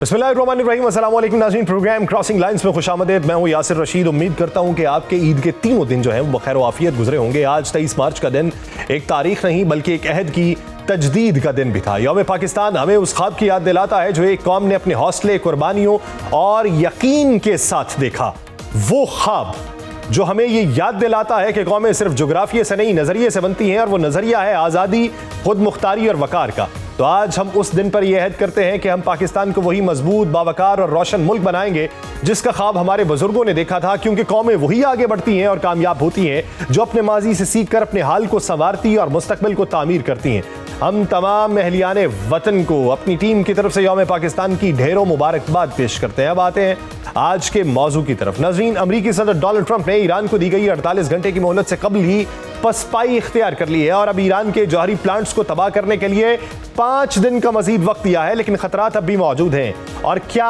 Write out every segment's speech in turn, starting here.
बिस्मिल्लाहिर्रहमानिर्रहीम, अस्सलाम वालेकुम नाज़रीन। प्रोग्राम क्रॉसिंग लाइंस में खुशामदीद। मैं हूं यासिर रशीद। उम्मीद करता हूं कि आपके ईद के तीनों दिन जो हैं वो बखैर आफियत गुजरे होंगे। आज 23 मार्च का दिन एक तारीख नहीं बल्कि एक अहद की तजदीद का दिन भी था। यौम पाकिस्तान हमें उस ख्वाब की याद दिलाता है जो एक कौम ने अपने हौसले, कुर्बानियों और यकीन के साथ देखा। वो ख्वाब जो हमें ये याद दिलाता है कि कौमें सिर्फ जोग्राफिया से नहीं नजरिए से बनती हैं, और वो नजरिया है आज़ादी, खुद मुख्तारी और वकार का। तो आज हम उस दिन पर यह अहद करते हैं कि हम पाकिस्तान को वही मजबूत, बावकार और रोशन मुल्क बनाएंगे जिसका ख्वाब हमारे बुजुर्गों ने देखा था, क्योंकि कौमें वही आगे बढ़ती हैं और कामयाब होती हैं जो अपने माजी से सीख कर अपने हाल को संवारती और मुस्तकबिल को तामीर करती हैं। हम तमाम अहलियाने वतन को अपनी टीम की तरफ से यौम पाकिस्तान की ढेरों मुबारकबाद पेश करते हैं। अब आते हैं आज के मौजू की तरफ। नाज़रीन, अमरीकी सदर डोनाल्ड ट्रंप ने ईरान को दी गई 48 घंटे की मोहलत से कबल ही पसपाई इख्तियार कर ली है और अब ईरान के जौहरी प्लांट्स को तबाह करने के लिए 5 दिन का मजीद वक्त दिया है। लेकिन खतरात अब भी मौजूद हैं। और क्या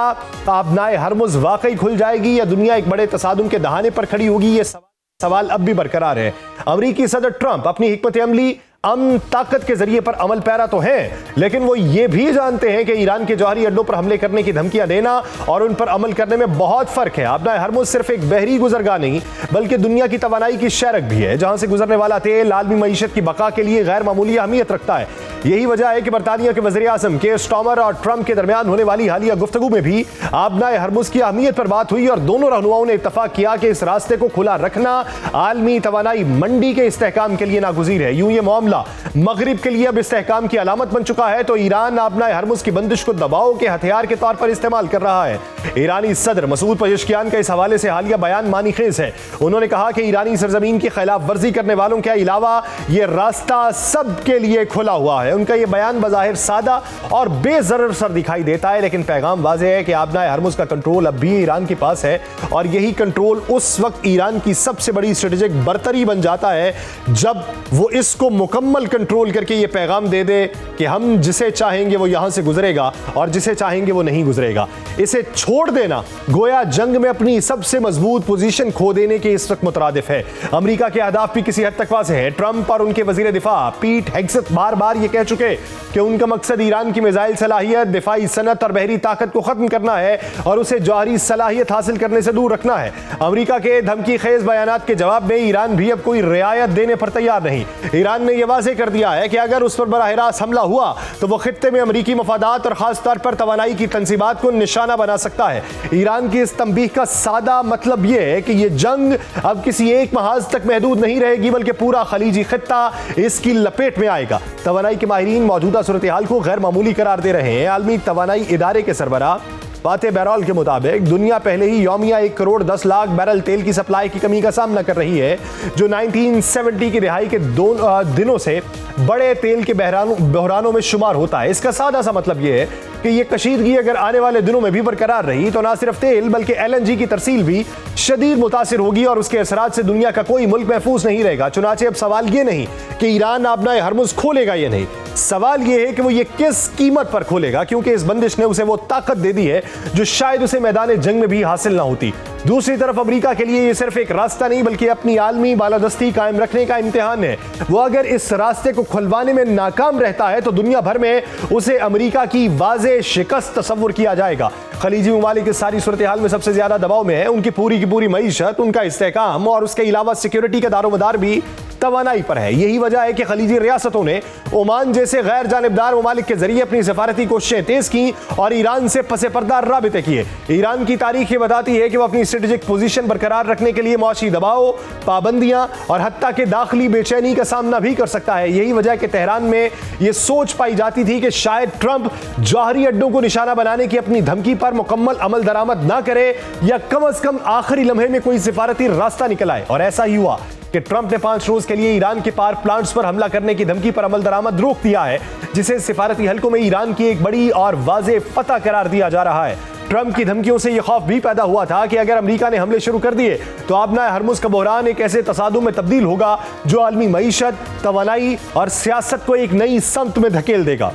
आबनाए हरमुज वाकई खुल जाएगी या दुनिया एक बड़े तसादुम के दहाने पर खड़ी होगी, ये सवाल अब भी बरकरार है। अमरीकी सदर ट्रंप अपनी हिकमत अमली अमन ताकत के जरिए पर अमल पैरा तो हैं, लेकिन वो ये भी जानते हैं कि ईरान के जौहरी अड्डों पर हमले करने की धमकियां देना और उन पर अमल करने में बहुत फर्क है। आबनाए हरमुज सिर्फ एक बहरी गुजरगाह नहीं बल्कि दुनिया की तवानाई की शरक भी है, जहां से गुजरने वाला तेल आलमी मईशत की बका के लिए गैर मामूली अहमियत रखता है। यही वजह है कि बरतानिया के वज़ीर आज़म केयर स्टार्मर और ट्रंप के दरमियान होने वाली हालिया गुफ्तगू में भी आबनाए हरमुज की अहमियत पर बात हुई और दोनों रहनुमाओं ने इत्तफाक किया कि इस रास्ते को खुला रखना आलमी तवानाई मंडी के इस्तेहकाम के लिए नागुज़ीर है। यूं ये मामला मगरिब के लिए अब इस्तेहकाम की अलामत बन चुका है, तो ईरान आबनाए हरमुज की बंदिश को दबाव के हथियार के तौर पर इस्तेमाल कर रहा है। ईरानी सदर मसूद पजेश्कियान का इस हवाले से हालिया बयान मानीखेज है। उन्होंने कहा कि ईरानी सरजमीन की खिलाफ वर्जी करने वालों के अलावा यह रास्ता सबके लिए खुला हुआ है। उनका यह बयान बज़ाहिर सादा और बेज़रर सर दिखाई देता है, लेकिन पैगाम वाज़ेह है कि आबनाए हरमुज का कंट्रोल अब भी ईरान के पास है और यही कंट्रोल उस वक्त ईरान की सबसे बड़ी स्ट्रेटेजिक बरतरी बन जाता है जब वो इसको मुकम्मल कंट्रोल करके ये पैगाम दे दे कि हम जिसे चाहेंगे वो यहां से गुजरेगा और जिसे चाहेंगे वो नहीं गुजरेगा। इसे छोड़ देना गोया जंग में अपनी सबसे मजबूत पोजीशन खो देने के इस वक्त मुतरादिफ है। अमेरिका के अहदाफ भी किसी हद तक वाज़ेह है। ट्रंप और उनके वजीर दिफा पीट हेग्सेथ बार बार ये कह चुके कि उनका मकसद ईरान की मिसाइल सलाहियत, दिफाई सनत और बहरी ताकत को खत्म करना है और उसे जौहरी सलाहियत हासिल करने से दूर रखना है। अमेरिका के धमकी खेज बयानात के जवाब में ईरान भी अब कोई रियायत देने पर तैयार नहीं। ईरान ने यह वाज़ेह कर दिया है कि अगर उस पर बराह रास्त हमला हुआ तो वह खित्ते में अमरीकी मफादात और खास तौर पर तवानाई की तंसीबात को निशाना बना सकता है। ईरान की इस तंबीह का सादा मतलब यह है कि यह जंग अब किसी एक महाज तक महदूद नहीं रहेगी बल्कि पूरा खलीजी खित्ता इसकी लपेट में आएगा। तवानाई के माहिरीन मौजूदा सूरत हाल को गैर मामूली करार दे रहे हैं। आलमी तवानाई इदारे के सरबराह फातेह बैरल के मुताबिक दुनिया पहले ही यौमिया 1 करोड़ 10 लाख बैरल तेल की सप्लाई की कमी का सामना कर रही है, जो 1970 की दिहाई के 2 दिनों से बड़े तेल के बहरानों में शुमार होता है। इसका सादा सा मतलब यह है कि ये कशीदगी अगर आने वाले दिनों में भी बरकरार रही तो ना सिर्फ तेल बल्कि LNG की तरसील भी शदीद मुतासिर होगी और उसके असरात से दुनिया का कोई मुल्क महफूज नहीं रहेगा। चुनाचे अब सवाल ये नहीं कि ईरान आबनाए हरमुज खोलेगा या नहीं, सवाल यह है कि वो ये किस कीमत पर खोलेगा, क्योंकि इस बंदिश ने उसे वो ताकत दे दी है जो शायद उसे मैदान जंग में भी हासिल ना होती। दूसरी तरफ अमेरिका के लिए ये सिर्फ एक रास्ता नहीं बल्कि अपनी आलमी बालादस्ती कायम रखने का इम्तिहान है। वो अगर इस रास्ते को खुलवाने में नाकाम रहता है तो दुनिया भर में उसे अमेरिका की वाज़ेह शिकस्त तस्वुर किया जाएगा। खलीजी ममालिक इस सारी सूरत हाल में सबसे ज्यादा दबाव में है। उनकी पूरी की पूरी मईशत, उनका इस्तेहकाम और उसके अलावा सिक्योरिटी का दारोमदार भी तवानाई पर है। यही वजह है कि खलीजी रियासतों ने ओमान जैसे गैर जानिबदार ममालिक के जरिए अपनी सफारती कोशिशें तेज की और ईरान से पसे पर्दा राबिते किए। ईरान की तारीख ये बताती है कि वो अपनी स्ट्रेटेजिक पोजीशन बरकरार रखने के लिए मौशी दबाव, पाबंदियां और हत्ता के दाखिली बेचैनी का सामना भी कर सकता है। यही वजह कि तेहरान में यह सोच पाई जाती थी कि शायद ट्रंप जौहरी अड्डों को निशाना बनाने की अपनी धमकी पर मुकम्मल अमल दरामद ना करे या कम से कम आखिरी लम्हे में कोई सिफारती रास्ता निकल आए। और ऐसा ही हुआ कि ट्रंप ने 5 रोज के लिए ईरान के पावर प्लांट्स पर हमला करने की धमकी पर अमल दरामद रोक दिया है, जिसे सिफारती हलकों में ईरान की एक बड़ी और वाज़ेह फतह करार दिया जा रहा है। ट्रंप की धमकियों से यह खौफ भी पैदा हुआ था कि अगर अमेरिका ने हमले शुरू कर दिए तो आबनाए हरमुज का बहरान एक ऐसे तसादुम में तब्दील होगा जो आलमी मईशत, तवानाई और सियासत को एक नई समत में धकेल देगा।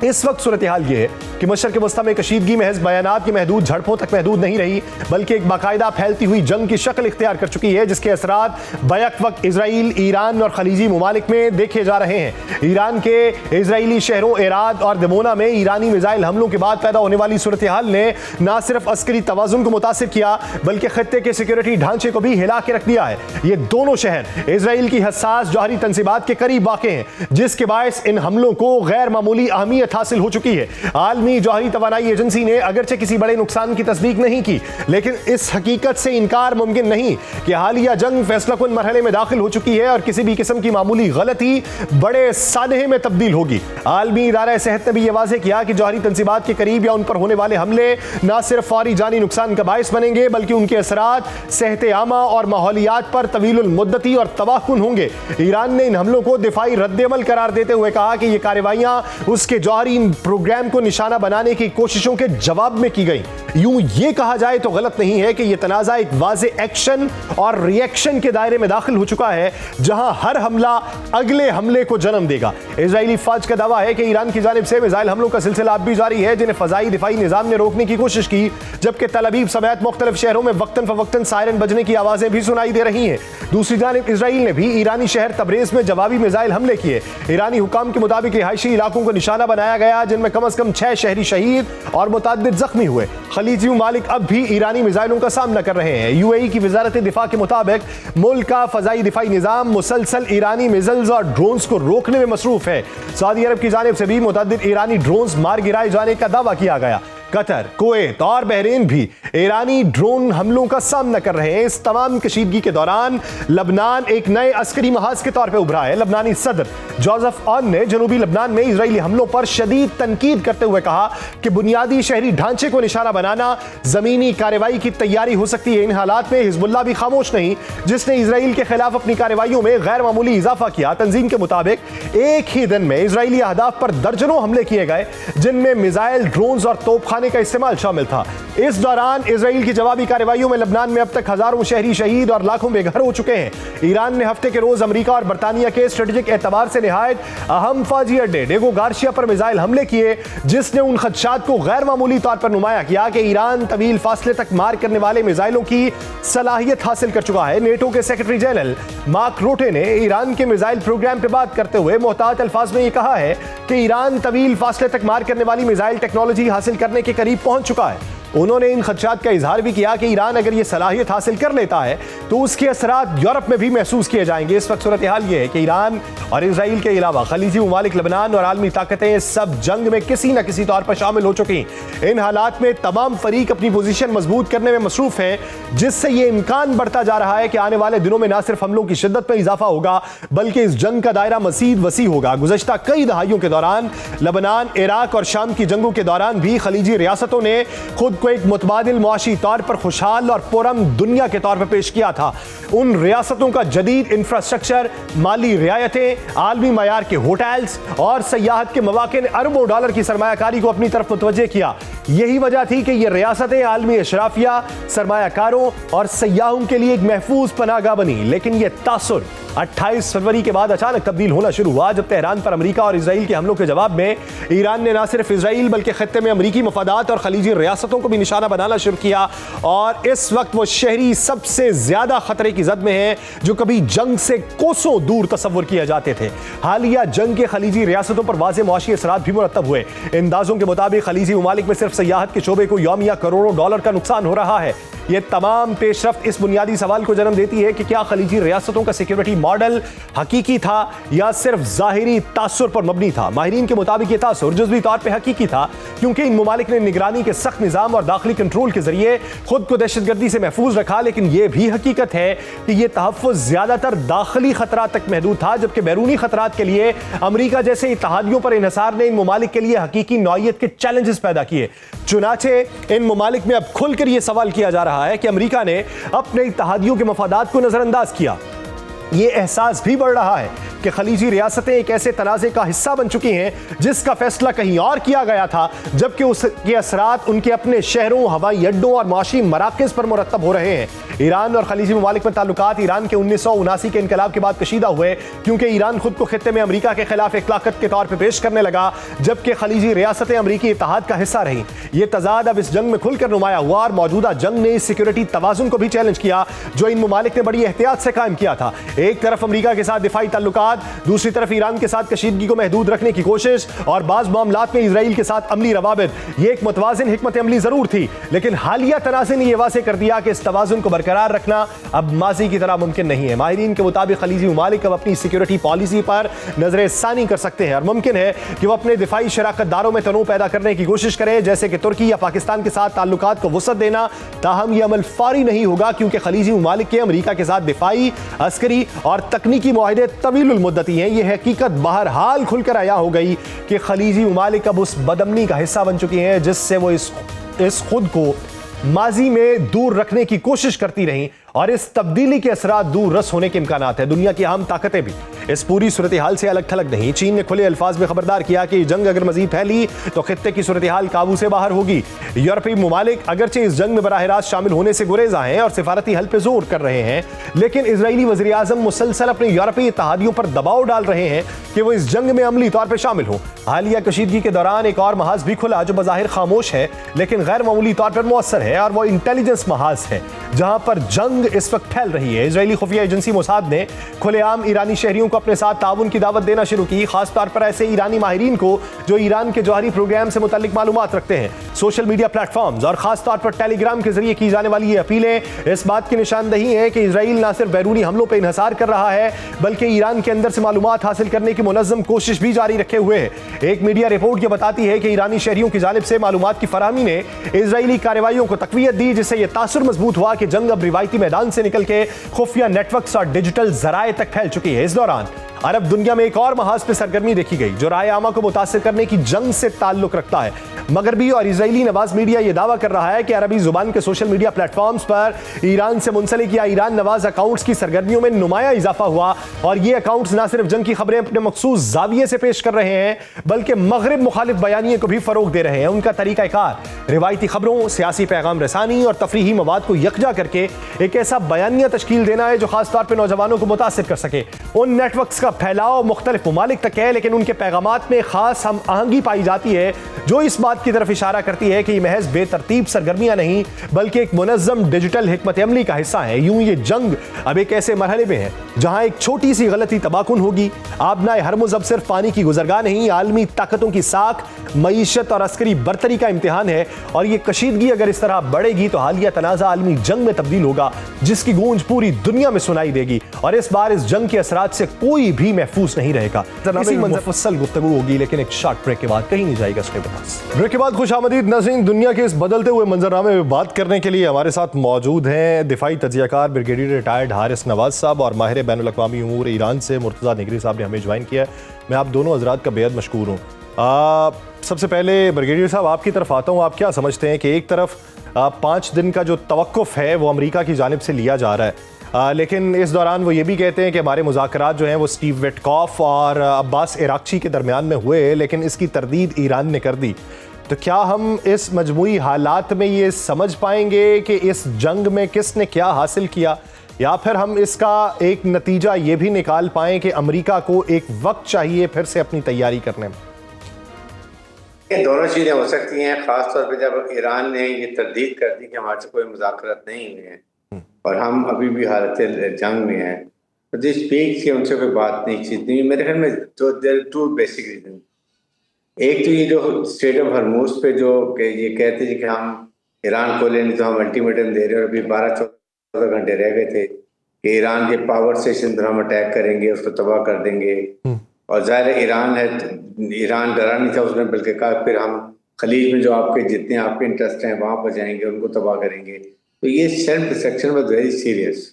इस वक्त सूरत हाल ये है कि मशरिक़ वस्ता में कशीदगी महज बयानात की महदूद झड़पों तक महदूद नहीं रही, बल्कि एक बाकायदा फैलती हुई जंग की शक्ल इख्तियार कर चुकी है, जिसके असरात बैक वक्त इजराइल, ईरान और खलीजी ममालिक में देखे जा रहे हैं। ईरान के इजरायली शहरों एराद और दमोना में ईरानी मिसाइल हमलों के बाद पैदा होने वाली सूरत हाल ने न सिर्फ अस्करी तवाजुन को मुतासिर किया, बल्कि खत्ते के सिक्योरिटी ढांचे को भी हिला के रख दिया है। ये दोनों शहर इजराइल की हसास जौहरी तंसीबात के करीब वाक़ हैं, जिसके बायस इन हमलों को गैर मामूली अहमियत हासिल हो चुकी है। आलमी जौहरी तवानाई एजेंसी ने अगरचे किसी बड़े नुकसान की तस्दीक नहीं की, लेकिन इस हकीकत से इनकार मुमकिन नहीं कि हालिया जंग फैसलाकुन मरहले में दाखिल हो चुकी है और किसी भी किस्म की मामूली गलती बड़े सानहे में तब्दील होगी। आलमी इदारा सेहत ने भी यह वाज़ेह किया कि जौहरी तंसीबात के करीब या उन पर होने वाले हमले न सिर्फ फौरी जानी नुकसान का बायस बनेंगे, बल्कि उनके असरात सेहत आमा और माहौलियात पर तवीलुल मुद्दती और तबाहकुन होंगे। ईरान ने इन हमलों को दिफाई रद्द-ए-अमल करार देते हुए कहा कि ये कार्रवाइयां उसके जौहरी प्रोग्राम को निशाना बनाने की कोशिशों के जवाब में की गई। यूं ये कहा जाए तो गलत नहीं है कि यह तनाज़ा एक वाज़े एक्शन और रिएक्शन के दायरे में दाखिल हो चुका है, जहां हर हमला अगले हमले को जन्म देगा। इजरायली फौज का दावा है कि ईरान की जानिब से मिसाइल हमलों का सिलसिला अब भी जारी है, जिन्हें फजाई दिफाई निजाम ने रोकने की कोशिश की, जबकि तल अवीव समेत मुख्तलिफ शहरों में वक्तन फवक्तन सायरन बजने की आवाजें भी सुनाई दे रही हैं। दूसरी जानिब इजराइल ने भी ईरानी शहर तबरेज में जवाबी मिसाइल हमले किए। ईरानी हुकाम के मुताबिक रिहायशी इलाकों को निशाना बनाया गया, जिनमें कम से कम 6 शहरी शहीद और मुतअद्दिद जख्मी हुए। खलीजी ममालिक अब भी ईरानी मिसाइलों का सामना कर रहे हैं। यूएई की वजारत दिफा के मुताबिक मुल्क का फजाई दिफाई निजाम मुसलसल ईरानी मिसाइल्स और ड्रोन्स को रोकने में मसरूफ है। सऊदी अरब की जानिब से भी मुतअद्दिद ईरानी ड्रोन्स मार गिराए जाने का दावा किया गया। कतर, कुवैत और बहरीन भी ईरानी ड्रोन हमलों का सामना कर रहे हैं। इस तमाम कशीदगी के दौरान लबनान एक नए अस्करी महाज के तौर पर उभरा है। लबनानी सदर जोसेफ ऑन ने जनूबी लबनान में इजरायली हमलों पर शदीद तनकीद करते हुए कहा कि बुनियादी शहरी ढांचे को निशाना बनाना जमीनी कार्रवाई की तैयारी हो सकती है। इन हालात में हिजबुल्लाह भी खामोश नहीं, जिसने इजराइल के खिलाफ अपनी कार्रवाइयों में गैर मामूली इजाफा किया। तंजीम के मुताबिक एक ही दिन में इजरायली अहदाफ पर दर्जनों हमले किए गए, जिनमें मिसाइल, ड्रोन्स और तोपखाने का इस्तेमाल शामिल था। इस दौरान इजराइल की जवाबी कार्रवाइयों में लबनान में अब तक हजारों शहरी शहीद और लाखों बेघर हो चुके हैं। ईरान ने हफ्ते के रोज अमेरिका और बरतानिया के स्ट्रेटेजिक एतबार से निहायत अहम फौजी अड्डे डेगो गार्शिया पर मिसाइल हमले किए, जिसने उन खदशात को गैर मामूली तौर पर नुमाया किया कि ईरान तवील फासले तक मार करने वाले मिसाइलों की सलाहियत हासिल कर चुका है। नेटो के सेक्रेटरी जनरल मार्क रूटे ने ईरान के मिसाइल प्रोग्राम पर बात करते हुए मोहतात अल्फाज में यह कहा है कि ईरान तवील फासले तक मार करने वाली मिसाइल टेक्नोलॉजी हासिल करने के करीब पहुंच चुका है। उन्होंने इन खदशात का इजहार भी किया कि ईरान अगर यह सलाहियत हासिल कर लेता है तो उसके असरात यूरोप में भी महसूस किए जाएंगे। इस वक्त सूरत हाल यह है कि ईरान और इजराइल के अलावा खलीजी ममालिक, लबनान और आलमी ताकतें सब जंग में किसी न किसी तौर पर शामिल हो चुकी। इन हालात में तमाम फरीक अपनी पोजीशन मजबूत करने में मसरूफ है, जिससे यह इम्कान बढ़ता जा रहा है कि आने वाले दिनों में न सिर्फ हमलों की शिद्दत में इजाफा होगा, बल्कि इस जंग का दायरा मजीद वसी होगा। गुज़श्ता कई दहाइयों के दौरान लबनान, इराक और शाम की जंगों के दौरान भी खलीजी रियासतों ने खुद को एक मुतबादिल मुआशी तौर पर खुशहाल और पुरअमन दुनिया के तौर पर पेश किया था। उन रियासतों का जदीद इंफ्रास्ट्रक्चर, माली रियायतें, आलमी मयार के होटल्स और सयाहत के मौके ने अरबों डॉलर की सरमायाकारी को अपनी तरफ मुतवज्जे किया। यही वजह थी कि ये रियासतें आलमी अशराफिया, सरमायाकारों और सयाहों के लिए एक महफूज पनाहगाह बनी। लेकिन यह तासुर 28 फरवरी के बाद अचानक तब्दील होना शुरू हुआ, जब तेहरान पर अमेरिका और इजराइल के हमलों के जवाब में ईरान ने न सिर्फ इजराइल बल्कि खत्ते में अमेरिकी मफादात और खलीजी रियासतों को भी निशाना बनाना शुरू किया। और इस वक्त वो शहरी सबसे ज्यादा खतरे की जद में है, जो कभी जंग से कोसों दूर तस्वुर किए जाते थे। हालिया जंग के खलीजी रियासतों पर वाज़े मुआशी असरात भी मुरतब हुए। अंदाजों के मुताबिक खलीजी ममालिक में सिर्फ सयाहत के शोबे को यौमिया करोड़ों डॉलर का नुकसान हो रहा है। ये तमाम पेशरफ्त इस बुनियादी सवाल को जन्म देती है कि क्या खलीजी रियासतों का सिक्योरिटी मॉडल हकीकी था या सिर्फ जाहिरी तासुर पर मबनी था। माहिरीन के मुताबिक ये तासुर जुज़वी तौर पर हकीकी था, क्योंकि इन ममालिक ने निगरानी के सख्त निज़ाम और दाखिली कंट्रोल के जरिए खुद को दहशतगर्दी से महफूज रखा। लेकिन यह भी हकीकत है कि यह तहफ़्फ़ुज़ ज्यादातर दाखिली खतरात तक महदूद था, जबकि बैरूनी खतरात के लिए अमेरिका जैसे इत्तेहादियों पर इन्हिसार ने इन ममालिक के लिए हकीकी नौइयत के चैलेंजेस पैदा किए। चुनाचे इन ममालिक में अब खुलकर यह सवाल किया जा रहा है कि अमेरिका ने अपने इत्तेहादियों के मफादात को नजरअंदाज किया। यह एहसास भी बढ़ रहा है कि खलीजी रियासतें एक ऐसे तनाज़े का हिस्सा बन चुकी हैं जिसका फैसला कहीं और किया गया था, जबकि उसके असरात उनके अपने शहरों, हवाई अड्डों और माशी मराकज़ पर मुरतब हो रहे हैं। ईरान और खलीजी ममालिक में ताल्लुकात ईरान के 1979 के इनकलाब के बाद कशीदा हुए, क्योंकि ईरान खुद को खित्ते में अमेरिका के खिलाफ एक ताकत के तौर पर पेश करने लगा, जबकि खलीजी रियासतें अमेरिकी इत्तेहाद का हिस्सा रहीं। यह तजाद अब इस जंग में खुलकर नुमाया हुआ और मौजूदा जंग ने इस सिक्योरिटी तवाजुन को भी चैलेंज किया जो इन ममालिक ने बड़ी एहतियात से कायम किया था। एक तरफ अमेरिका के साथ दिफाई ताल्लुकात, दूसरी तरफ ईरान के साथ कशीदगी को महदूद रखने की कोशिश और बाज़ मामलात में इजराइल के साथ अमली रवाबित। यह एक मुतवाज़िन हिकमत अमली जरूर थी, लेकिन हालिया तनाज़े ने यह वाज़ेह कर दिया कि इस तवाजुन को बरकरार रखना अब माजी की तरह मुमकिन नहीं है। माहिरीन के मुताबिक खलीजी ममालिक अब अपनी सिक्योरिटी पॉलिसी पर नजर सानी कर सकते हैं और मुमकिन है कि वह अपने दिफाई शराकतदारों में तनों पैदा करने की कोशिश करें, जैसे कि तुर्की या पाकिस्तान के साथ ताल्लुकात को वसअत देना। ताहम यह अमल फारी नहीं होगा, क्योंकि खलीजी ममालिक के अमेरिका के साथ दिफाई, अस्करी और तकनीकी मुआहदे तवीलुल मुद्दती हैं। यह हकीकत बहरहाल खुलकर आया हो गई कि खलीजी ममालिक अब उस बदअमनी का हिस्सा बन चुकी हैं जिससे वो इस खुद को माजी में दूर रखने की कोशिश करती रहीं, और इस तब्दीली के असरात दूर रस होने के इम्कानात हैं। दुनिया की अहम ताकतें भी इस पूरी सूरत हाल से अलग थलग नहीं। चीन ने खुले अल्फाज में खबरदार किया कि जंग अगर मजीद फैली तो खित्ते की सूरत हाल काबू से बाहर होगी। यूरोपीय ममालिक अगरचे इस जंग में बराह रास्त शामिल होने से गुरेजा हैं और सिफारती हल पे जोर कर रहे हैं, लेकिन इजरायली वज़ीर आज़म मुसलसल अपने यूरोपीय इत्तेहादियों पर दबाव डाल रहे हैं कि वो इस जंग में अमली तौर पर शामिल हो। हालिया कशीदगी के दौरान एक और महाज भी खुला जो बज़ाहिर खामोश है, लेकिन गैर मामूली तौर पर मुअस्सर है, और वो इंटेलिजेंस महाज है जहां पर जंग इस वक्त फैल रही है। इजरायली खुफिया एजेंसी मोसाद ने खुलेआम ईरानी शहरियों को अपने साथ ताउन की दावत देना शुरू की, खासतौर पर ऐसे ईरानी माहिरीन को जो ईरान के जौहरी प्रोग्राम से मुतल्लिक मालूमात रखते हैं। सोशल मीडिया प्लेटफॉर्म्स और खासतौर पर टेलीग्राम के जरिए की जाने वाली ये अपीलें इस बात की निशानदही है कि इजराइल न सिर्फ बैरूनी हमलों पर इन्हसार कर रहा है, बल्कि ईरान के अंदर से मालूमात हासिल करने की मुनज़्ज़म कोशिश भी जारी रखे हुए है। एक मीडिया रिपोर्ट ये बताती है कि ईरानी शहरियों की जानिब से मालूमात की फराहमी ने इजरायली कार्रवाइयों को तक़वियत दी, जिससे यह तासुर मजबूत हुआ कि जंग अब रिवायती मैदान से निकल के खुफिया नेटवर्क्स और डिजिटल जराए तक फैल चुकी है। इस दौरान अरब दुनिया में एक और महाज पे सरगर्मी देखी गई जो राय आमा को मुतासिर करने की जंग से ताल्लुक रखता है। मगरबी और इजरायली नवाज मीडिया यह दावा कर रहा है कि अरबी जुबान के सोशल मीडिया प्लेटफॉर्म्स पर ईरान से मुंसलिक या ईरान नवाज अकाउंट्स की सरगर्मियों में नुमाया इजाफा हुआ, और ये अकाउंट्स न सिर्फ जंग की खबरें अपने मखसूस जाविये से पेश कर रहे हैं, बल्कि मगरिब मुखालिफ बयानिए को भी फरोग दे रहे हैं। उनका तरीकाकार रिवायती खबरों, सियासी पैगाम रसानी और तफरीही मवाद को यकजा करके एक ऐसा बयानिया तश्कील देना है जो खासतौर पर नौजवानों को मुतासिर कर सके। उन नेटवर्क्स का फैलाव मुख्तलिफ ममालिक तक है, लेकिन उनके पैगामात में खास हम आहंगी पाई जाती है जो इस बात की तरफ इशारा करती है कि ये महज बेतरतीब सरगर्मियां नहीं, बल्कि एक मुनज़्ज़म डिजिटल हिकमत अमली का हिस्सा है। यूं ये जंग अब एक ऐसे मरहले में है जहां एक छोटी सी गलती तबाहकुन होगी। आबनाए हरमुज़ अब सिर्फ पानी की गुज़रगाह नहीं, आलमी ताकतों की साख, मईशत और अस्करी बरतरी का इम्तिहान है, और ये कशीदगी अगर इस तरह बढ़ेगी तो हालिया तनाज़ा आलमी जंग में तब्दील होगा जिसकी गूंज पूरी दुनिया में सुनाई देगी, और इस बार इस जंग के असरात से कोई भी महफूज नहीं रहेगा। मुफस्सल गुफ्तगू होगी, लेकिन एक शॉर्ट ब्रेक के बाद कहीं नहीं जाएगा। ब्रेक के बाद खुशामदीद नाज़रीन, दुनिया के इस बदलते हुए मंजरनामे में बात करने के लिए हमारे साथ मौजूद हैं दिफाई तजियाकार ब्रिगेडियर रिटायर्ड हारिस नवाज साहब और माहिर बैनुल अक़वामी उमूर ईरान से मुर्तज़ा निगरी साहब ने हमें ज्वाइन किया है। मैं आप दोनों हज़रात का बेहद मशकूर हूँ। सबसे पहले ब्रिगेडियर साहब आपकी तरफ आता हूँ, आप क्या समझते हैं कि एक तरफ 5 दिन का जो तवक्कुफ़ है वो अमेरिका की जानिब से लिया जा रहा है, लेकिन इस दौरान वो ये भी कहते हैं कि हमारे मुज़ाकरात जो हैं वो स्टीव विटकॉफ और अब्बास इराक़ची के दरमियान में हुए, लेकिन इसकी तरदीद ईरान ने कर दी। तो क्या हम इस मजमूई हालात में ये समझ पाएंगे कि इस जंग में किसने क्या हासिल किया, या फिर हम इसका एक नतीजा ये भी निकाल पाएँ कि अमेरिका को एक वक्त चाहिए फिर से अपनी तैयारी करने में? ये दोनों चीज़ें हो सकती हैं, ख़ास तौर पे जब ईरान ने ये तरदीद कर दी कि हमारे से कोई मुज़ाकरात नहीं हुए हैं और हम अभी भी हालत जंग में हैं, तो दिस स्पीक्स कि उनसे कोई बात नहीं चीज़ नहीं। मेरे ख्याल में तो देयर टू बेसिक रीजन। एक तो ये जो स्टेट ऑफ हरमूज पे जो ये कहते हैं कि हम ईरान को लेने तो हम अल्टीमेटम दे रहे हैं, और अभी 12-14 घंटे रह गए थे कि ईरान के पावर स्टेशन पर हम अटैक करेंगे, उसको तबाह कर देंगे, और ज़ाहिर ईरान है, ईरान डरा नहीं था उसने, बल्कि कहा फिर हम खलीज में जो आपके जितने आपके इंटरेस्ट हैं वहाँ पर जाएंगे, उनको तबाह करेंगे। तो ये self destruction was very serious,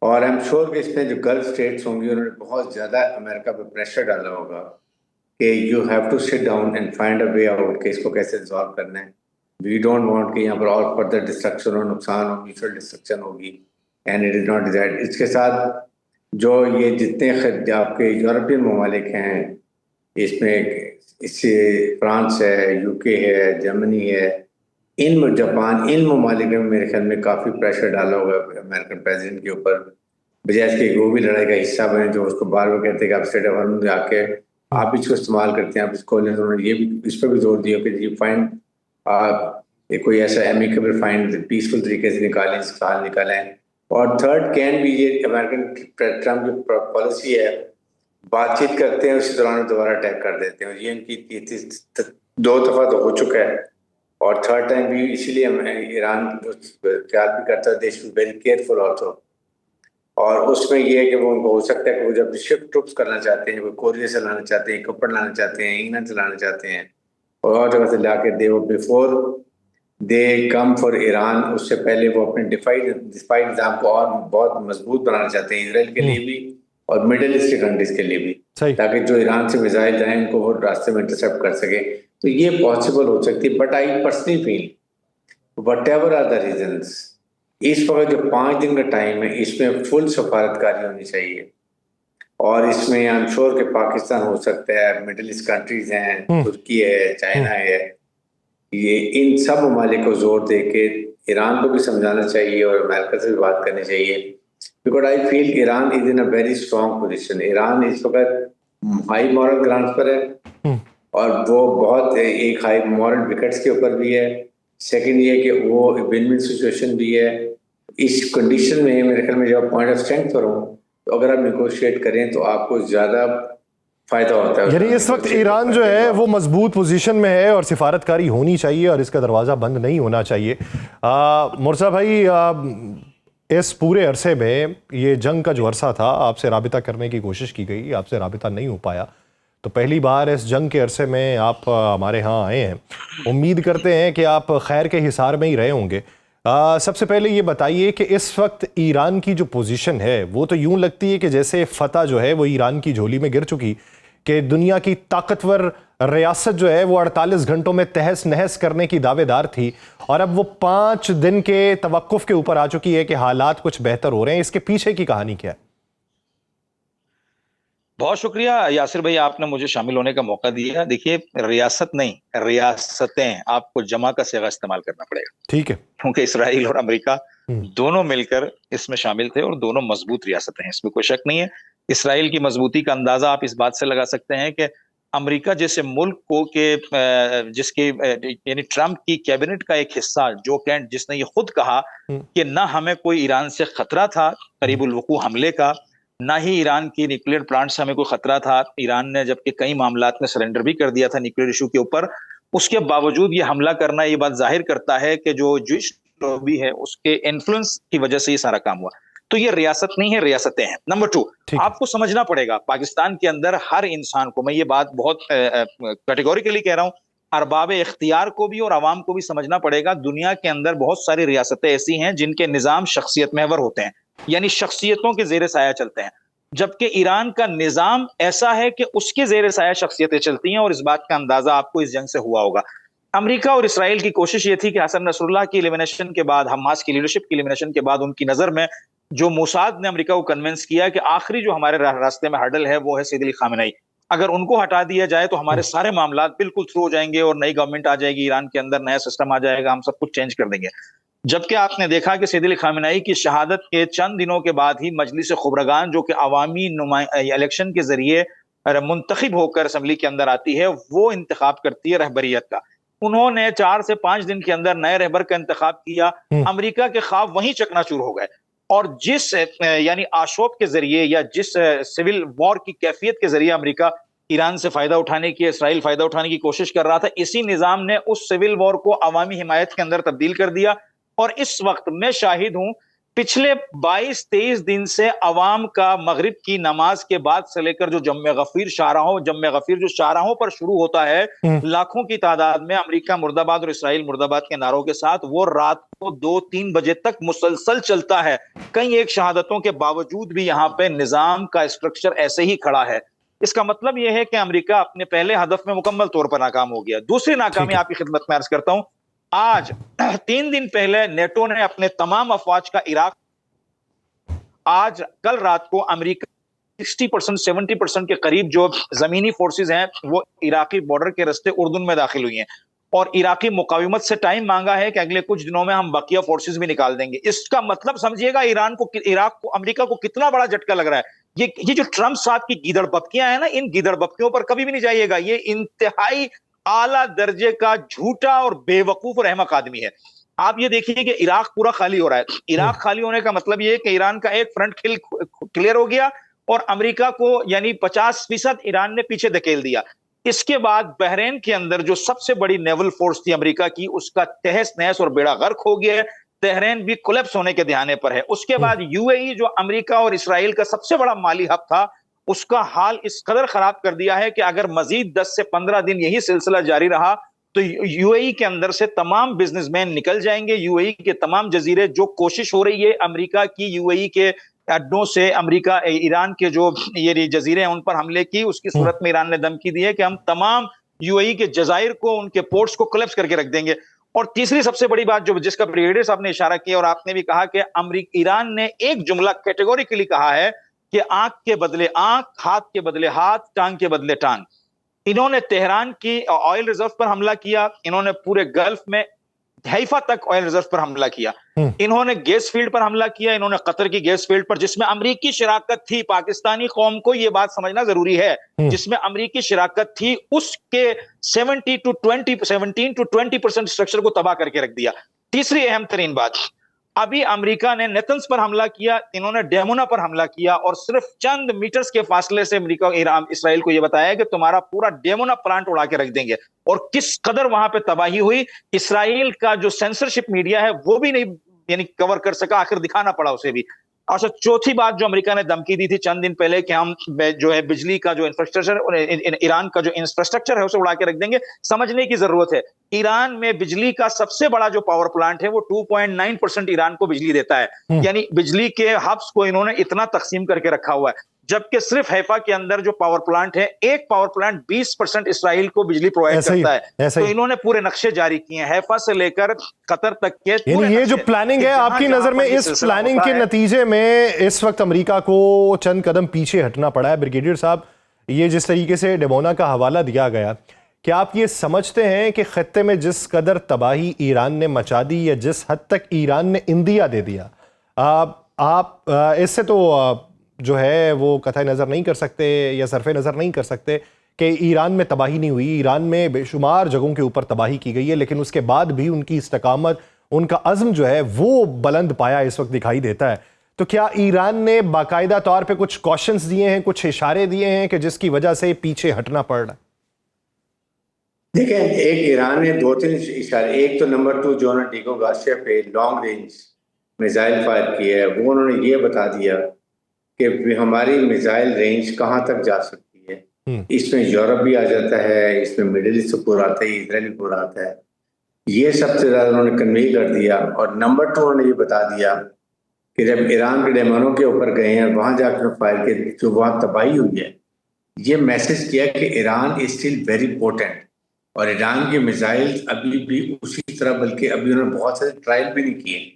और आई एम श्योर कि इसमें जो गल्फ स्टेट्स होंगी उन्होंने बहुत ज़्यादा अमेरिका पर प्रेशर डाला होगा कि you have to sit down and find a way out कि इसको कैसे रिजॉल्व करना है। वी डोंट वांट कि यहाँ पर और फर्दर डिस्ट्रक्शन और नुकसान और म्यूचुअल डिस्ट्रक्शन होगी, and it is not desired. इसके साथ जो ये जितने आपके यूरोपियन ममालिक हैं, इसमें इससे फ्रांस है, यूके है, जर्मनी है, इन जापान, इन ममालिक ने मेरे ख्याल में काफ़ी प्रेशर डाला होगा अमेरिकन प्रेसिडेंट के ऊपर, बजाय इसके कि वो भी लड़ाई का हिस्सा बने, जो उसको बार बार कहते हैं कि आप स्टेट ऑफ हार्मोन आके आप इसको इस्तेमाल करते हैं, आप इसको, उन्होंने ये भी इस पर भी जोर दिया कि जी फाइंड कोई ऐसा एमिकेबल फाइंड पीसफुल तरीके से निकालें, इसका हल निकालें। और थर्ड कैन भी, ये अमेरिकन ट्रम्प की पॉलिसी है, बातचीत करते हैं उसी दौरान दोबारा अटैक कर देते हैं। ये इनकी 2 दफा तो हो चुका है, और थर्ड टाइम भी, इसीलिए ईरान ख्याल भी करता है they should very careful also. और उसमें ये है कि वो उनको हो सकता है कि वो जब शिफ्ट ट्रुप्स करना चाहते हैं, वो कोरिया से लाना चाहते हैं, कपड़ लाना चाहते हैं, इंग्लैंड से लाना चाहते हैं, और जगह से ला के दे वो before they come for Iran, उससे पहले वो अपने डिफाइड निज़ाम को और बहुत मजबूत बनाना चाहते हैं, इसराइल के लिए भी और मिडिल ईस्ट कंट्रीज के लिए भी, ताकि जो ईरान से मिसाइल जाए उनको वो रास्ते में इंटरसेप्ट कर सके। तो ये पॉसिबल हो सकती है, but I personally feel whatever are the reasons, इस वक्त जो 5 दिन का टाइम है, इसमें फुल सफारतकारी होनी चाहिए। और इसमें आई एम श्योर कि पाकिस्तान हो सकता है, मिडिल ईस्ट कंट्रीज हैं, तुर्की है, चाइना है, ये इन सब ममालिक को जोर दे के ईरान को भी समझाना चाहिए और अमेरिका से भी बात करनी चाहिए। Because I feel Iran is in a very strong position. Iran इस वक्त हाई मॉरल ग्राउंड पर है, और वो बहुत एक हाई मॉरल विकेट्स के ऊपर भी है। सेकंड ये कि वो विन विन सिचुएशन भी है। इस कंडीशन में मेरे ख्याल में जब पॉइंट ऑफ स्ट्रेंथ पर हो, तो अगर आप निगोशिएट करें तो आपको ज्यादा फायदा होता है। यानी इस वक्त ईरान जो है वो मजबूत पोजीशन में है और सिफारतकारी होनी चाहिए और इसका दरवाज़ा बंद नहीं होना चाहिए। मुर्जा भाई, इस पूरे अरसे में, ये जंग का जो अरसा था, आपसे राबिता करने की कोशिश की गई, आपसे राबिता नहीं हो पाया, तो पहली बार इस जंग के अरसे में आप हमारे यहाँ आए हैं। उम्मीद करते हैं कि आप खैर के हिसार में ही रहे होंगे। सबसे पहले ये बताइए कि इस वक्त ईरान की जो पोजीशन है वो तो यूं लगती है कि जैसे फतह जो है वो ईरान की झोली में गिर चुकी, कि दुनिया की ताकतवर रियासत जो है वो 48 घंटों में तहस नहस करने की दावेदार थी, और अब वो 5 दिन के तवक्कुफ के ऊपर आ चुकी है कि हालात कुछ बेहतर हो रहे हैं। इसके पीछे की कहानी क्या है? बहुत शुक्रिया यासिर भाई, आपने मुझे शामिल होने का मौका दिया। देखिए, रियासत नहीं, रियासतें, आपको जमा का सेगा इस्तेमाल करना पड़ेगा, ठीक है, क्योंकि इसराइल और अमेरिका दोनों मिलकर इसमें शामिल थे और दोनों मजबूत रियासतें हैं, इसमें कोई शक नहीं है। इसराइल की मजबूती का अंदाजा आप इस बात से लगा सकते हैं कि अमेरिका जैसे मुल्क को के जिसके यानी ट्रंप की कैबिनेट का एक हिस्सा, जो कैंट, जिसने ये खुद कहा कि ना हमें कोई ईरान से खतरा था करीबुल वकू हमले का, ना ही ईरान की न्यूक्लियर प्लांट से हमें कोई खतरा था। ईरान ने जबकि कई मामलात में सरेंडर भी कर दिया था न्यूक्लियर इशू के ऊपर, उसके बावजूद ये हमला करना, ये बात जाहिर करता है कि जो जूश लॉबी है उसके इन्फ्लुएंस की वजह से ये सारा काम हुआ। तो ये रियासत नहीं है, रियासतें हैं। नंबर 2, आपको समझना पड़ेगा, पाकिस्तान के अंदर हर इंसान को, मैं ये बात बहुत कैटेगोरिकली कह रहा हूं, अरबाब इख्तियार को भी और अवाम को भी समझना पड़ेगा, दुनिया के अंदर बहुत सारी रियासतें ऐसी हैं जिनके निजाम शख्सियत महवर होते हैं, यानी शख्सियतों के जेर साया चलते हैं, जबकि ईरान का निजाम ऐसा है कि उसके जेर साया शख्सियतें चलती हैं, और इस बात का अंदाजा आपको इस जंग से हुआ होगा। अमेरिका और इसराइल की कोशिश ये थी कि हसन नसरुल्लाह की एलिमिनेशन के बाद, हमास की लीडरशिप की एलिमिनेशन के बाद, उनकी नजर में जो मोसाद ने अमेरिका को कन्विंस किया कि आखिरी जो हमारे रास्ते में हर्डल है वो है सैयद अली खामेनेई, अगर उनको हटा दिया जाए तो हमारे सारे मामला बिल्कुल थ्रू हो जाएंगे और नई गवर्नमेंट आ जाएगी ईरान के अंदर, नया सिस्टम आ जाएगा, हम सब कुछ चेंज कर देंगे। जबकि आपने देखा कि सैयद अली खामेनेई की शहादत के चंद दिनों के बाद ही मजलिस खुबरगान, जो कि अवामी इलेक्शन के जरिए मुंतखब होकर असम्बली के अंदर आती है, वो इंतखाब करती है रहबरियत का। उन्होंने 4 से 5 दिन के अंदर नए रहबर का इंतखाब किया। अमेरिका के ख्वाब वहीं चकनाचूर हो गए, और जिस यानी आशोब के जरिए या जिस सिविल वॉर की कैफियत के जरिए अमेरिका ईरान से फायदा उठाने की, इसराइल फायदा उठाने की कोशिश कर रहा था, इसी निजाम ने उस सिविल वॉर को अवामी हिमायत के अंदर तब्दील कर दिया। और इस वक्त मैं शाहिद हूं, पिछले 22-23 दिन से अवाम का मगरिब की नमाज के बाद से लेकर जो जम्मे गफीर जो शाहराहों पर शुरू होता है, लाखों की तादाद में अमेरिका मुर्दाबाद और इसराइल मुर्दाबाद के नारों के साथ, वो रात को 2-3 बजे तक मुसलसल चलता है। कई एक शहादतों के बावजूद भी यहाँ पे निजाम का स्ट्रक्चर ऐसे ही खड़ा है। इसका मतलब यह है कि अमेरिका अपने पहले हदफ में मुकम्मल तौर पर नाकाम हो गया। दूसरी नाकामी आपकी खिदमत में अर्ज करता हूं, आज 3 दिन पहले नेटो ने अपने तमाम अफवाज का इराक आज कल रात को अमेरिका 60% 70% के करीब जो जमीनी फोर्सेस हैं वो इराकी बॉर्डर के रास्ते उर्दुन में दाखिल हुई हैं और इराकी मुकाविमत से टाइम मांगा है कि अगले कुछ दिनों में हम बकिया फोर्सेस भी निकाल देंगे। इसका मतलब समझिएगा इराक को अमेरिका को कितना बड़ा झटका लग रहा है। ये जो ट्रंप साहब की गीदड़ बपकियां हैं ना, इन गीदड़ बपकियों पर कभी भी नहीं जाइएगा। ये इंतहाई आला दर्जे का झूठा और बेवकूफ और अहमक आदमी है। आप ये देखिए कि इराक पूरा खाली हो रहा है। इराक खाली होने का मतलब ये है कि ईरान का एक फ्रंट क्लियर हो गया और अमेरिका को यानी 50% ईरान ने पीछे धकेल दिया। इसके बाद बहरीन के अंदर जो सबसे बड़ी नेवल फोर्स थी अमेरिका की, उसका तहस नहस और बेड़ा गर्क हो गया है। तेहरान भी कोलैप्स होने के दहाने पर है। उसके बाद यूएई जो अमेरिका और इसराइल का सबसे बड़ा माली हब था, उसका हाल इस कदर खराब कर दिया है कि अगर मजीद 10 से 15 दिन यही सिलसिला जारी रहा तो यूएई के अंदर से तमाम बिजनेसमैन निकल जाएंगे। यूएई के तमाम जजीरे, जो कोशिश हो रही है अमेरिका की यूएई के अड्डों से अमेरिका ईरान के जो ये जजीरे हैं उन पर हमले की, उसकी सूरत में ईरान ने धमकी दी है कि हम तमाम यूएई के जजायर को, उनके पोर्ट्स को कोलैप्स करके रख देंगे। और तीसरी सबसे बड़ी बात जो जिसका ब्रिगेडियर साहब ने इशारा किया और आपने भी कहा कि ईरान ने एक जुमला कैटेगोरिकली कहा है कि आंख के बदले आंख, हाथ के बदले हाथ, टांग के बदले टांग। इन्होंने तेहरान की ऑयल रिजर्व पर हमला किया, इन्होंने पूरे गल्फ में हैफा तक ऑयल रिजर्व पर हमला किया, इन्होंने गैस फील्ड पर हमला किया, इन्होंने कतर की गैस फील्ड पर जिसमें अमेरिकी शराकत थी। पाकिस्तानी कौम को यह बात समझना जरूरी है, जिसमें अमेरिकी शराकत थी उसके 17 to 20% स्ट्रक्चर को तबाह करके रख दिया। तीसरी अहम तरीन बात, अभी अमेरिका ने नेतन्स पर हमला किया, इन्होंने डेमोना पर हमला किया और सिर्फ चंद मीटर्स के फासले से अमेरिका इसराइल को यह बताया कि तुम्हारा पूरा डेमोना प्लांट उड़ा के रख देंगे। और किस कदर वहां पे तबाही हुई, इसराइल का जो सेंसरशिप मीडिया है वो भी नहीं यानी कवर कर सका, आखिर दिखाना पड़ा उसे भी। और चौथी बात जो अमेरिका ने धमकी दी थी चंद दिन पहले कि हम जो है बिजली का जो इंफ्रास्ट्रक्चर, ईरान का जो इंफ्रास्ट्रक्चर है उसे उड़ा के रख देंगे। समझने की जरूरत है, ईरान में बिजली का सबसे बड़ा जो पावर प्लांट है वो 2.9% ईरान को बिजली देता है। यानी बिजली के हब्स को इन्होंने इतना तकसीम करके रखा हुआ है, जबकि सिर्फ हैफा के अंदर जो पावर प्लांट है, एक पावर प्लांट 20% इसराइल को बिजली प्रोवाइड करता है। तो इन्होंने पूरे नक्शे जारी किए हैं हैफा से लेकर कतर तक के। ये जो प्लानिंग है आपकी नजर में, इस प्लानिंग के नतीजे में इस वक्त अमेरिका को चंद कदम पीछे हटना पड़ा है। ब्रिगेडियर साहब, ये जिस तरीके से डेमोना का हवाला दिया गया, क्या आप ये समझते हैं कि खत्ते में जिस कदर तबाही ईरान ने मचा दी या जिस हद तक ईरान ने इंदिया दे दिया, आप इससे तो जो है वो कतई नज़र नहीं कर सकते या सरफे नज़र नहीं कर सकते कि ईरान में तबाही नहीं हुई। ईरान में बेशुमार जगहों के ऊपर तबाही की गई है, लेकिन उसके बाद भी उनकी इस्तकामत, उनका अज़्म जो है वो बुलंद पाया इस वक्त दिखाई देता है। तो क्या ईरान ने बाकायदा तौर पे कुछ कॉशंस दिए हैं, कुछ इशारे दिए हैं कि जिसकी वजह से पीछे हटना पड़ रहा है? देखें, एक ईरान ने 2-3 इशारे, एक तो नंबर 2 जो ना टीको गाशिया पे लॉन्ग रेंज मिसाइल फायर किया है, वो उन्होंने ये बता दिया कि हमारी मिसाइल रेंज कहाँ तक जा सकती है। इसमें यूरोप भी आ जाता है, इसमें मिडिल ईस्ट पूरा आता है, इजराइल भी पूरा आता है। ये सबसे ज्यादा उन्होंने कन्वे कर दिया। और नंबर 2 उन्होंने ये बता दिया कि जब ईरान के डेमोनों के ऊपर गए हैं, वहां जाकर फायर के जो वहां तबाही हुई है, ये मैसेज किया कि Iran is still very potent. और ईरान की मिसाइल अभी भी उसी तरह, बल्कि अभी उन्होंने बहुत सारे ट्रायल भी नहीं किए,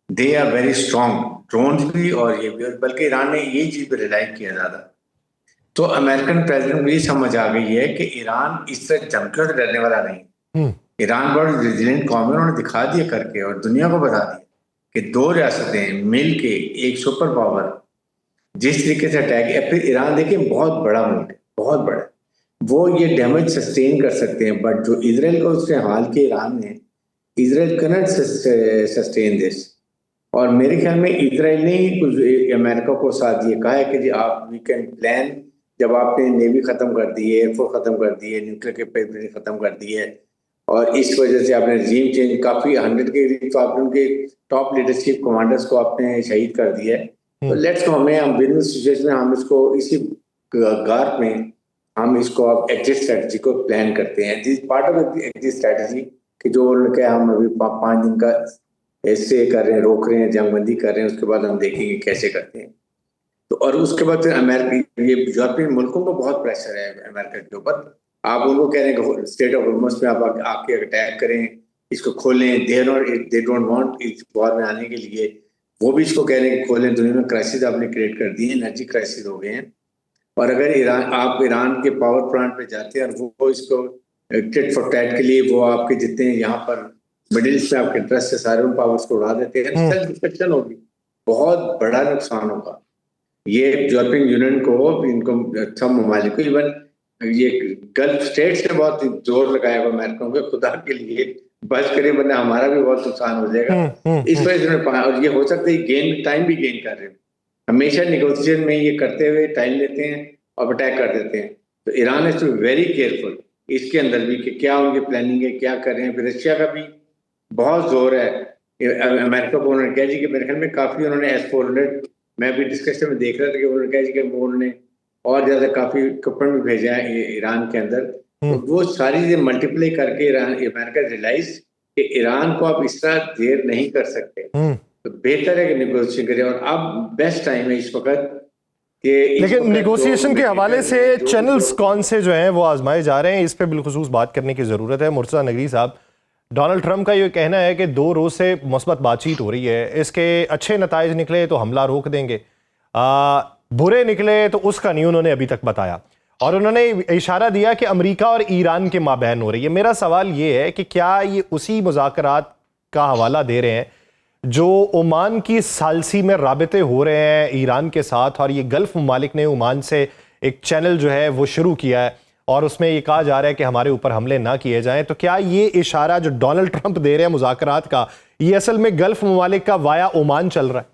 they are very strong, drones भी और ये भी। बल्कि ईरान ने ये चीज पर रिलाई किया ज्यादा। तो अमेरिकन प्रेसिडेंट को ये समझ आ गई है कि ईरान इस तरह धमकियों से डरने वाला नहीं। ईरान बड़ा रेजिलिएंट कौम है, उन्होंने दिखा दिया करके और दुनिया को बता दिया कि 2 रियासतें मिल के एक सुपर पावर जिस तरीके से अटैक है। फिर ईरान देखिए बहुत बड़ा मुल्क है, बहुत बड़ा, वो ये डैमेज सस्टेन कर सकते हैं। बट जो इजराइल को उसने हाल के ईरान ने, Israel can not sustain this. और मेरे ख्याल में इजराइल ने ही कुछ अमेरिका को साथ ये कहा है कि जी आप वी कैन प्लान, जब आपने नेवी खत्म कर दी है, एयरफोर्स खत्म कर दी है, न्यूक्लियर कैपेबिलिटी खत्म कर दी है, और इस वजह से आपने रजीम चेंज काफी 100 के करीब तो आपने उनके टॉप लीडरशिप कमांडर्स को आपने शहीद कर दिया है। तो लेट्स हम विन सिचुएशन में हम इसको इसी गार में हम इसको अब एग्जिट स्ट्रेटजी को प्लान करते हैं। This part of exit strategy कि जो उन्होंने कहा हम अभी 5 दिन का ऐसे कर रहे हैं, रोक रहे हैं, जंगबंदी कर रहे हैं, उसके बाद हम देखेंगे कैसे करते हैं। तो और उसके बाद फिर अमेरिका, ये यूरोपियन मुल्कों को बहुत प्रेशर है अमेरिका के ऊपर। आप उनको कह रहे हैं कि स्टेट ऑफ होर्मुज़ में आप आके अटैक करें, इसको खोलें। दे डोंट वांट इस वॉर में आने के लिए। वो भी इसको कह रहे हैं कि खोलें, दुनिया में क्राइसिस आपने क्रिएट कर दी है, एनर्जी क्राइसिस हो गए हैं। और अगर ईरान के पावर प्लांट पे जाते हैं और वो इसको टिट फॉर टैट के लिए वो आपके जितने यहाँ पर मिडिल ईस्ट में आपके इंटरेस्ट है सारे उन पावर्स को उड़ा देते हैं, सेल्फ डिस्ट्रक्शन होगी, बहुत बड़ा नुकसान होगा। ये यूरोपियन यूनियन को, इनको सब ममालिक को, इवन ये गल्फ स्टेट्स ने बहुत जोर लगाया हुआ अमेरिका के, खुदा के लिए बच करे वरना हमारा भी बहुत नुकसान हो जाएगा। इस वजह से और ये हो सकता है गेन टाइम भी गेन कर रहे हो, हमेशा निगोशिएशन में ये करते हुए टाइम लेते हैं और अटैक कर देते हैं। तो Iran is to very careful इसके अंदर भी कि क्या उनकी प्लानिंग है, क्या कर रहे हैं। फिर रशिया का भी बहुत जोर है अमेरिका को, उन्होंने कहा जी कि मेरे ख्याल में काफी उन्होंने S-400, मैं भी डिस्कशन में देख रहा था कि उन्होंने कहा जी कि उन्होंने और ज्यादा काफी इक्विपमेंट भी भेजा है ईरान के अंदर। तो वो सारी चीजें मल्टीप्लाई करके अमेरिका रियलाइज कि ईरान को आप इस तरह देर नहीं कर सकते, तो बेहतर है कि निगोशिएशन करें। और अब बेस्ट टाइम है इस वक्त कि लेकिन निगोशिएशन के हवाले से चैनल्स कौन से जो हैं वो आजमाए जा रहे हैं, इस पे बिलखुसूस बात करने की ज़रूरत है। मुर्तज़ा नकवी साहब, डोनाल्ड ट्रंप का ये कहना है कि 2 रोज़ से मुस्बत बातचीत हो रही है, इसके अच्छे नताइज निकले तो हमला रोक देंगे, बुरे निकले तो उसका नहीं उन्होंने अभी तक बताया, और उन्होंने इशारा दिया कि अमेरिका और ईरान के माबैन हो रही है। मेरा सवाल ये है कि क्या ये उसी मुज़ाकरात का हवाला दे रहे हैं जो ओमान की सालसी में राबिते हो रहे हैं ईरान के साथ, और ये गल्फ ममालिक ने ओमान से एक चैनल जो है वो शुरू किया है और उसमें ये कहा जा रहा है कि हमारे ऊपर हमले ना किए जाएं। तो क्या ये इशारा जो डोनाल्ड ट्रंप दे रहे हैं मुज़ाकरात का, ये असल में गल्फ ममालिक का वाया ओमान चल रहा है?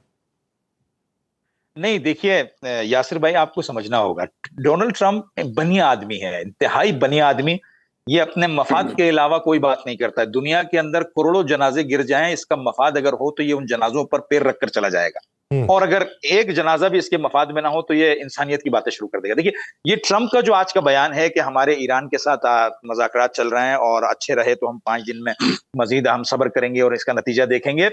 नहीं, देखिए यासिर भाई, आपको समझना होगा, डोनाल्ड ट्रंप बनिया आदमी है, इंतहाई बनिया आदमी। ये अपने मफाद के अलावा कोई बात नहीं करता है। दुनिया के अंदर करोड़ों जनाजे गिर जाएं, इसका मफाद अगर हो तो ये उन जनाजों पर पैर रखकर चला जाएगा, और अगर एक जनाजा भी इसके मफाद में ना हो तो ये इंसानियत की बातें शुरू कर देगा। देखिए, ये ट्रंप का जो आज का बयान है कि हमारे ईरान के साथ मुज़ाकरात चल रहे हैं और अच्छे रहे तो हम 5 दिन में मजीद हम सब्र करेंगे और इसका नतीजा देखेंगे,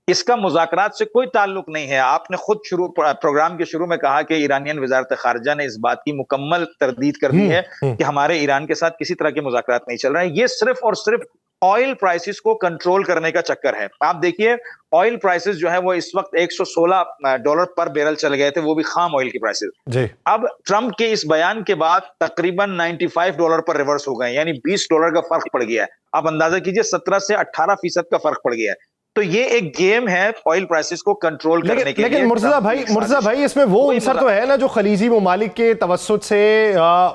इसका मुज़ाकरात से कोई ताल्लुक नहीं है। आपने खुद प्रोग्राम के शुरू में कहा कि ईरानियन वज़ारत ख़ारिजा ने इस बात की मुकम्मल तरदीद कर दी है कि हमारे ईरान के साथ किसी तरह के मुज़ाकरात नहीं चल रहे हैं। ये सिर्फ और सिर्फ ऑयल प्राइसेस को कंट्रोल करने का चक्कर है। आप देखिए, ऑयल प्राइसेस जो है वो इस वक्त $116 पर बैरल चले गए थे, वो भी खाम ऑयल की प्राइसेस। अब ट्रंप के इस बयान के बाद तकरीबन $95 पर रिवर्स हो गए, यानी $20 का फर्क पड़ गया है। आप अंदाजा कीजिए, 17 से 18% का फर्क पड़ गया है। तो ये एक गेम है ऑयल प्राइसेस को कंट्रोल करने के लिए। लेकिन मुर्तज़ा भाई, इसमें वो अंसर तो है ना जो खलीजी ममालिक के तवस्सुत से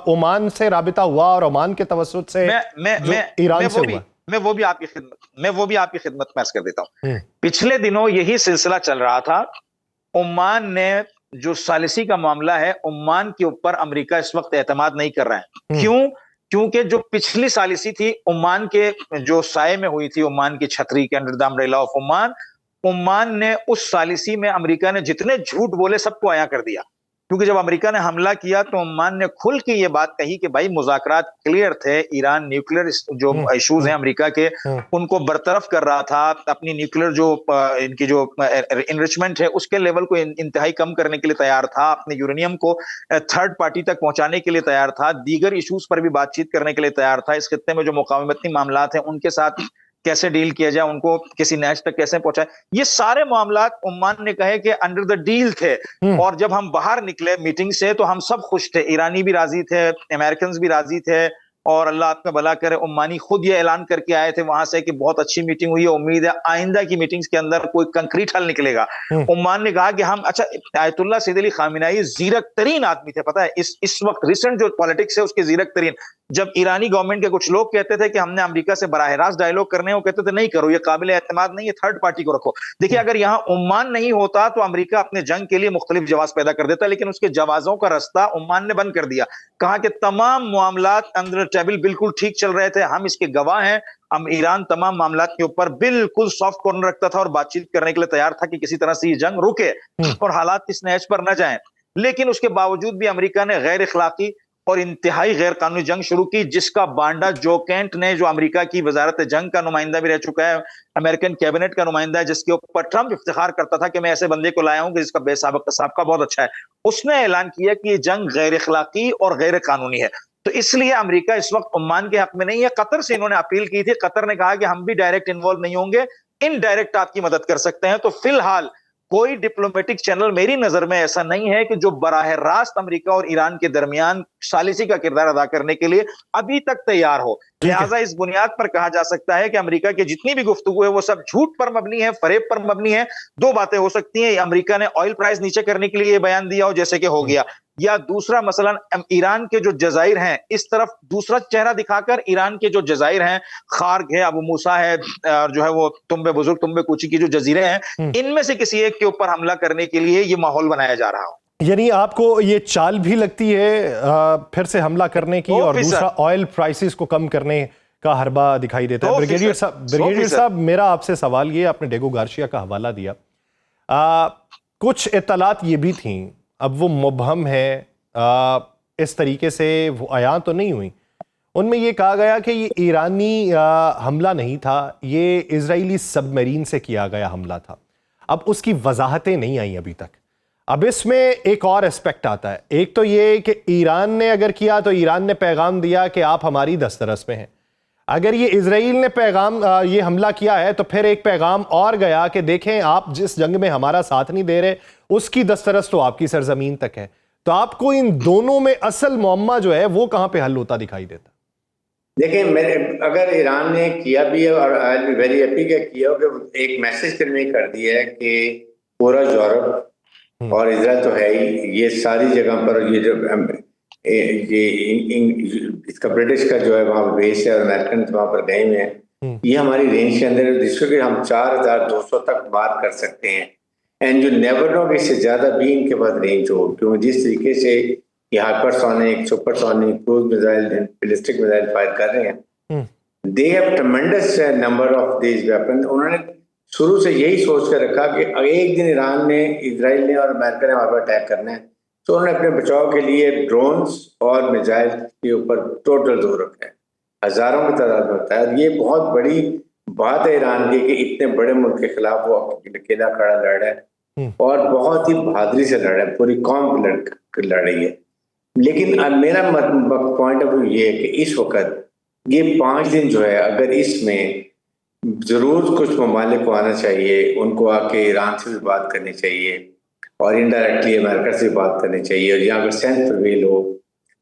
ओमान से राबिता हुआ और ओमान के तवस्सुत से ईरान से हुआ। मैं वो भी आपकी खिदमत में अर्ज कर देता हूं। पिछले दिनों यही सिलसिला चल रहा था। ओमान ने जो सालिसी का मामला है, ओमान के ऊपर अमेरिका इस वक्त एतमाद नहीं कर रहा है। क्यों? क्योंकि जो पिछली सालिसी थी ओमान के जो साये में हुई थी, ओमान की छतरी के under the umbrella of Oman ने उस सालिसी में अमेरिका ने जितने झूठ बोले सबको आया कर दिया। क्योंकि जब अमेरिका ने हमला किया तो ओमान ने खुल के ये बात कही कि भाई मुज़ाकरात क्लियर थे, ईरान न्यूक्लियर जो इश्यूज हैं अमेरिका के उनको बरतरफ कर रहा था, अपनी न्यूक्लियर जो इनकी जो इनरिचमेंट है उसके लेवल को इंतहाई कम करने के लिए तैयार था, अपने यूरेनियम को थर्ड पार्टी तक पहुंचाने के लिए तैयार था, दीगर इश्यूज पर भी बातचीत करने के लिए तैयार था। इस खित्ते में जो मुकावमती मामलात हैं उनके साथ कैसे डील किया जाए, उनको किसी नैच तक कैसे पहुंचाए, ये सारे मामलात ओमान ने कहे कि अंडर द डील थे। और जब हम बाहर निकले मीटिंग से तो हम सब खुश थे, ईरानी भी राजी थे, अमेरिकन भी राजी थे, और अल्लाह आपका भला करे ओमानी खुद ये ऐलान करके आए थे वहां से कि बहुत अच्छी मीटिंग हुई है, उम्मीद है आइंदा की मीटिंग्स के अंदर कोई कंक्रीट हल निकलेगा। ओमान ने कहा कि हम, अच्छा, आयतुल्लाह सैयद अली खामेनेई जीरक तरीन आदमी थे, पता है इस वक्त रिसेंट जो पॉलिटिक्स है उसके जीरक तरीन। जब ईरानी गवर्नमेंट के कुछ लोग कहते थे कि हमने अमेरिका से बराह रास्त डायलॉग करने हैं, वो कहते थे नहीं करो, ये काबिल एतमाद नहीं है, थर्ड पार्टी को रखो। देखिए, अगर यहाँ ओमान नहीं होता तो अमेरिका अपने जंग के लिए मुख्तलिफ जवाब पैदा कर देता, लेकिन उसके जवाबों का रास्ता ओमान ने बंद कर दिया। कहा कि तमाम मामलात अंदर टेबल बिल्कुल ठीक चल रहे थे, हम इसके गवाह हैं। हम ईरान तमाम मामलात के ऊपर बिल्कुल सॉफ्ट कॉर्नर रखता था और बातचीत करने के लिए तैयार था कि किसी तरह से ये जंग रुके और हालात इस नहज पर न जाएं। लेकिन उसके बावजूद भी अमेरिका ने गैर इखलाकी और इंतहाई गैर कानूनी जंग शुरू की, जिसका बांडा जो कैंट ने, जो अमेरिका की वजारत जंग का नुमाइंदा भी रह चुका है, अमेरिकन कैबिनेट का नुमाइंदा है, जिसके ऊपर ट्रंप इफ्तिखार करता था कि मैं ऐसे बंदे को लाया हूं कि जिसका बेसाबिका बहुत अच्छा है, उसने ऐलान किया कि ये जंग गैर इखलाकी और गैर कानूनी है। तो इसलिए अमेरिका इस वक्त ओमान के हक में नहीं है। कतर से इन्होंने अपील की थी, कतर ने कहा कि हम भी डायरेक्ट इन्वॉल्व नहीं होंगे, इनडायरेक्ट आपकी मदद कर सकते हैं। तो फिलहाल कोई डिप्लोमेटिक चैनल मेरी नजर में ऐसा नहीं है कि जो बराह रास्त अमेरिका और ईरान के दरमियान सालिसी का किरदार अदा करने के लिए अभी तक तैयार हो। लिहाजा इस बुनियाद पर कहा जा सकता है कि अमेरिका की जितनी भी गुफ्तगू है वो सब झूठ पर मबनी है, फरेब पर मबनी है। दो बातें हो सकती हैं, अमेरिका ने ऑयल प्राइस नीचे करने के लिए ये बयान दिया हो जैसे कि हो गया, या दूसरा मसलन ईरान के जो जजाइर हैं, इस तरफ दूसरा चेहरा दिखाकर ईरान के जो जजाइर हैं, खार्ग है, अबू मूसा है, और जो है वो तुम्बे बुजुर्ग, तुम्बे कुची की जो जजीरे हैं, इनमें से किसी एक के ऊपर हमला करने के लिए ये माहौल बनाया जा रहा हो। यानी आपको ये चाल भी लगती है फिर से हमला करने की, और दूसरा ऑयल प्राइसेस को कम करने का हरबा दिखाई देता है। ब्रिगेडियर साहब, मेरा आपसे सवाल ये, आपने डेगो गार्सिया का हवाला दिया, कुछ इत्तलात ये भी थी, अब वो मुबहम है, इस तरीके से वो आयां तो नहीं हुई, उनमें ये कहा गया कि ये ईरानी हमला नहीं था, ये इजरायली सबमरीन से किया गया हमला था। अब उसकी वजाहतें नहीं आई अभी तक। अब इसमें एक और एस्पेक्ट आता है, एक तो ये कि ईरान ने अगर किया तो ईरान ने पैगाम दिया कि आप हमारी दस्तरस में हैं। अगर ये इजराइल ने पैगाम ये हमला किया है तो फिर एक पैगाम और गया कि देखें आप जिस जंग में हमारा साथ नहीं दे रहे उसकी दस्तरस तो आपकी सरजमीन तक है। तो आपको इन दोनों में असल मुअम्मा जो है वो कहां पे हल होता दिखाई देता? देखिए, मेरे अगर ईरान ने किया भी है और आई एम वेरी हैप्पी कि किया हो, कि एक मैसेज कन्वे कर दिया है कि पूरा यूरोप और इजराइल तो है ही, ये सारी जगह पर ये जो इसका ब्रिटिश का जो है वहाँ पर बेस है और अमेरिकन वहाँ पर गए हुए हैं, ये हमारी रेंज के अंदर है, जिसको कि हम 4200 तक मार कर सकते हैं। एंड जो नेवर नो कि इससे ज्यादा भी इनके पास रेंज हो, क्योंकि जिस तरीके से ये hypersonic, supersonic, cruise missile, ballistic missile fire कर रहे हैं, they have ट्रेमेंडस number of these weapon. उन्होंने शुरू से यही सोच कर रखा कि एक दिन ईरान ने, इजराइल ने और अमेरिका ने हमारे पर अटैक करना है, तो उन्होंने अपने बचाव के लिए ड्रोन्स और मिसाइल के ऊपर टोटल जोर रखा है, हजारों की तादाद में होता है। ये बहुत बड़ी बात है ईरान की कि इतने बड़े मुल्क के खिलाफ वो अकेला खड़ा लड़ रहा है और बहुत ही बहादुरी से लड़ रहा है, पूरी कौम लड़ रही है। लेकिन अब मेरा पॉइंट ऑफ व्यू ये है कि इस वक्त ये 5 दिन जो है, अगर इसमें जरूर कुछ ममालिक को आना चाहिए, उनको आके ईरान से भी बात करनी चाहिए और इनडायरेक्टली अमेरिका से बात करनी चाहिए, और यहाँ अगर सेंस प्रिवेल हो,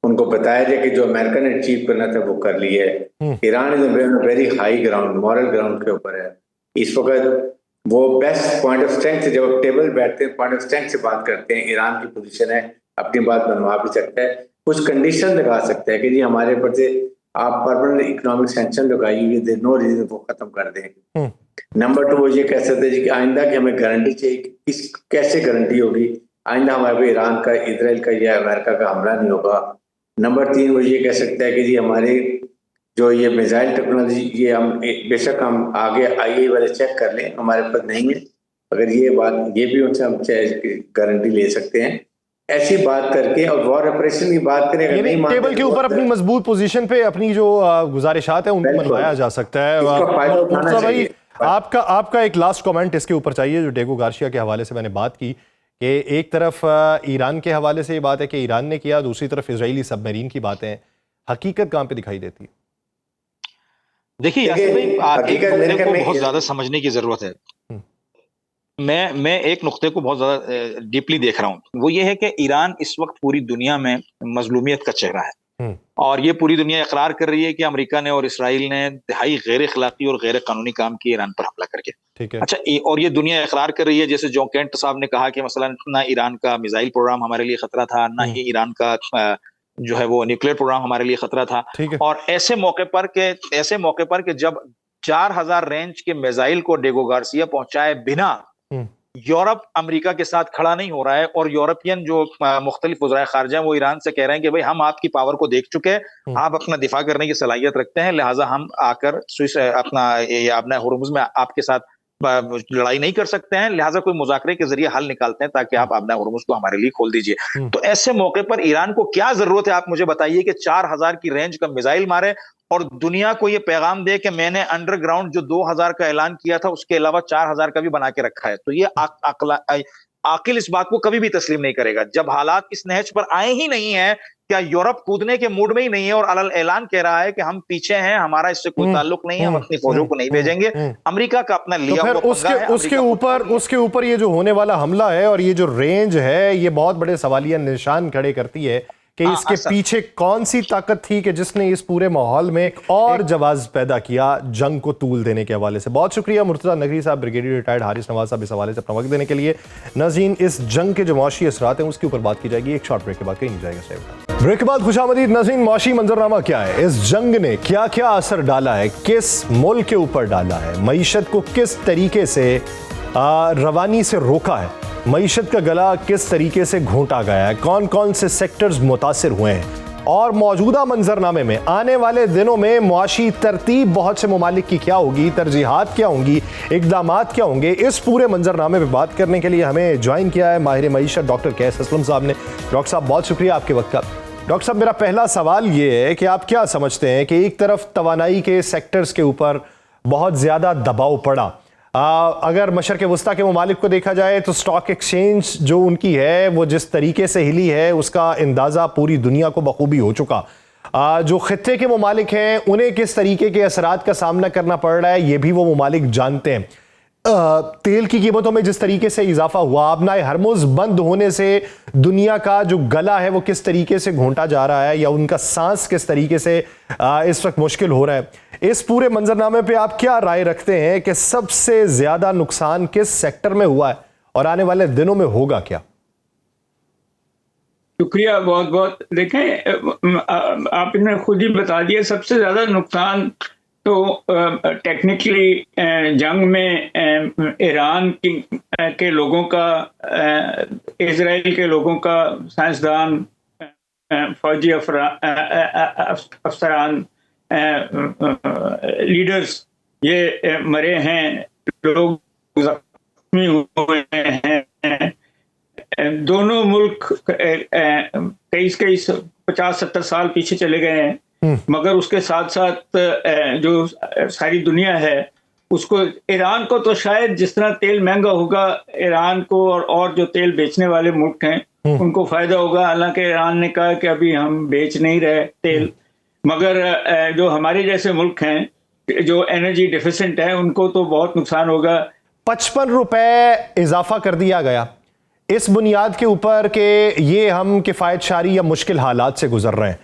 उनको बताया जाए कि जो अमेरिका ने अचीव करना था वो कर लिया है। Iran is very high ground, moral ground के ऊपर है इस वक्त। वो बेस्ट पॉइंट ऑफ स्ट्रेंथ, जब टेबल बैठते हैं पॉइंट ऑफ स्ट्रेंथ से बात करते हैं, ईरान की पोजीशन है, अपनी बात बनवा भी सकता है, कुछ कंडीशन लगा सकता है कि जी हमारे ऊपर से आप परमानेंट इकोनॉमिक सैंक्शन लगाइए, नो रीजन वो खत्म कर दें। नंबर 2 वो ये कह सकते हैं कि आइंदा की हमें गारंटी चाहिए, किस कैसे गारंटी होगी आइंदा हमारे पे ईरान का, इजराइल का या अमेरिका का हमला नहीं होगा। नंबर 3 वो ये कह सकता है कि जी हमारे जो ये मिसाइल टेक्नोलॉजी, ये हम बेशक हम आगे आईए वाले चेक कर लें, हमारे पास नहीं है, अगर ये बात, ये भी उनसे हम गारंटी ले सकते हैं, ऐसी बात करके और वॉर ऑपरेशन की बात करें, अगर नहीं टेबल के ऊपर अपनी मजबूत पोजीशन पे अपनी जो गुजारिशात है उनको मनवाया जा सकता है। भाई आपका एक लास्ट कमेंट इसके ऊपर चाहिए, जो डेगो गार्सिया के हवाले से मैंने बात की कि एक तरफ ईरान के हवाले से ये बात है कि ईरान ने किया, दूसरी तरफ इजरायली सबमरीन की बातें हैं, हकीकत कहां पे दिखाई देती है? देखिए यासिर भाई, एक नुक्ते को बहुत ज्यादा समझने की जरूरत है। मैं एक नुक्ते को बहुत ज्यादा डीपली देख रहा हूं, वो ये है कि ईरान इस वक्त पूरी दुनिया में मजलूमियत का चेहरा है, और ये पूरी दुनिया इकरार कर रही है कि अमेरिका ने और इसराइल ने इंतहाई गैर अखलाकी और गैर कानूनी काम किए ईरान पर हमला करके। ठीक है। अच्छा, और ये दुनिया इकरार कर रही है, जैसे जो केंट साहब ने कहा कि मसलन ना ईरान का मिसाइल प्रोग्राम हमारे लिए खतरा था, ना ही ईरान का जो है वो न्यूक्लियर प्रोग्राम हमारे लिए खतरा था। और ऐसे मौके पर के जब 4000 रेंज के मिसाइल को डेगो गार्सिया पहुंचाए बिना यूरोप अमेरिका के साथ खड़ा नहीं हो रहा है, और यूरोपियन जो मुख्तलिफ वज़राए ख़ारिजा हैं वो ईरान से कह रहे हैं कि भाई हम आपकी पावर को देख चुके हैं, आप अपना दिफा करने की सलाहियत रखते हैं, लिहाजा हम आकर स्विस अपना हुर्मुज़ में आपके साथ लड़ाई नहीं कर सकते हैं, लिहाजा कोई मुज़ाकरे के जरिए हल निकालते हैं ताकि आप अपना हुर्मुज़ को हमारे लिए खोल दीजिए। तो ऐसे मौके पर ईरान को क्या जरूरत है, आप मुझे बताइए, कि 4000 की रेंज का मिसाइल मारे और दुनिया को ये पैगाम दे कि मैंने अंडरग्राउंड जो 2000 का ऐलान किया था उसके अलावा 4000 का भी बना के रखा है। तो ये आकिल इस बात को कभी भी तस्लीम नहीं करेगा। जब हालात इस नहज पर आए ही नहीं है, क्या यूरोप कूदने के मूड में ही नहीं है और अलल ऐलान कह रहा है कि हम पीछे हैं, हमारा इससे कोई ताल्लुक नहीं है, हम अपनी फौजों को नहीं भेजेंगे। अमेरिका का अपना तो लिया फिर हुआ पंगा है, उसके ऊपर ये जो होने वाला हमला है और ये जो रेंज है, ये बहुत बड़े सवालिया निशान खड़े करती है कि इसके पीछे कौन सी ताकत थी कि जिसने इस पूरे माहौल में और जवाब पैदा किया जंग को तूल देने के हवाले से। बहुत शुक्रिया मुर्तजा नकवी साहब, ब्रिगेडियर रिटायर्ड हारिस नवाज साहब, इस हवाले से अपना वक्त देने के लिए। नाज़रीन, इस जंग के जो मौशी असरात हैं उसके ऊपर बात की जाएगी एक शॉर्ट ब्रेक के बाद, कहीं नहीं जाएगा। ब्रेक के बाद खुशामदीद नाज़रीन, मौशी मंजरनामा क्या है, इस जंग ने क्या क्या असर डाला है, किस मुल्क के ऊपर डाला है, मईशत को किस तरीके से रवानी से रोका है, मईशत का गला किस तरीके से घोंटा गया है, कौन कौन से सेक्टर्स मुतासिर हुए हैं, और मौजूदा मंजरनामे में आने वाले दिनों में मुआशी तरतीब बहुत से ममालिक की क्या होगी, तरजीहात क्या होंगी, इकदामात क्या होंगे, इस पूरे मंजरनामे पर बात करने के लिए हमें ज्वाइन किया है माहिर मईशत डॉक्टर कैस असलम साहब ने। डॉक्टर साहब, बहुत शुक्रिया आपके वक्त का। डॉक्टर साहब, मेरा पहला सवाल ये है कि आप क्या समझते हैं कि एक तरफ तवानाई के सेक्टर्स के ऊपर बहुत ज़्यादा दबाव पड़ा, अगर मशरक़ वस्ता के ममालिक को देखा जाए तो स्टॉक एक्सचेंज जो उनकी है वो जिस तरीके से हिली है उसका अंदाज़ा पूरी दुनिया को बखूबी हो चुका। जो खित्ते के ममालिक हैं उन्हें किस तरीके के असरात का सामना करना पड़ रहा है ये भी वो ममालिक जानते हैं। तेल की कीमतों में जिस तरीके से इजाफा हुआ, अपना हरमुज बंद होने से दुनिया का जो गला है वो किस तरीके से घोंटा जा रहा है या उनका सांस किस तरीके से इस वक्त मुश्किल हो रहा है, इस पूरे मंजरनामे पे आप क्या राय रखते हैं कि सबसे ज्यादा नुकसान किस सेक्टर में हुआ है और आने वाले दिनों में होगा क्या? शुक्रिया बहुत बहुत। देखें, आपने खुद ही बता दिया, सबसे ज्यादा नुकसान तो टेक्निकली जंग में ईरान के लोगों का, इजराइल के लोगों का, साइंसदान, फौजी अफसरान, लीडर्स ये मरे हैं, लोग जख्मी हुए हैं। दोनों मुल्क 50-70 साल पीछे चले गए हैं, मगर उसके साथ साथ जो सारी दुनिया है उसको, ईरान को तो शायद जिस तरह तेल महंगा होगा, ईरान को और जो तेल बेचने वाले मुल्क हैं उनको फायदा होगा। हालांकि ईरान ने कहा कि अभी हम बेच नहीं रहे तेल, मगर जो हमारे जैसे मुल्क हैं जो एनर्जी डिफिशिएंट है उनको तो बहुत नुकसान होगा। 55 रुपए इजाफा कर दिया गया इस बुनियाद के ऊपर कि ये हम किफ़ायत शारी या मुश्किल हालात से गुजर रहे हैं।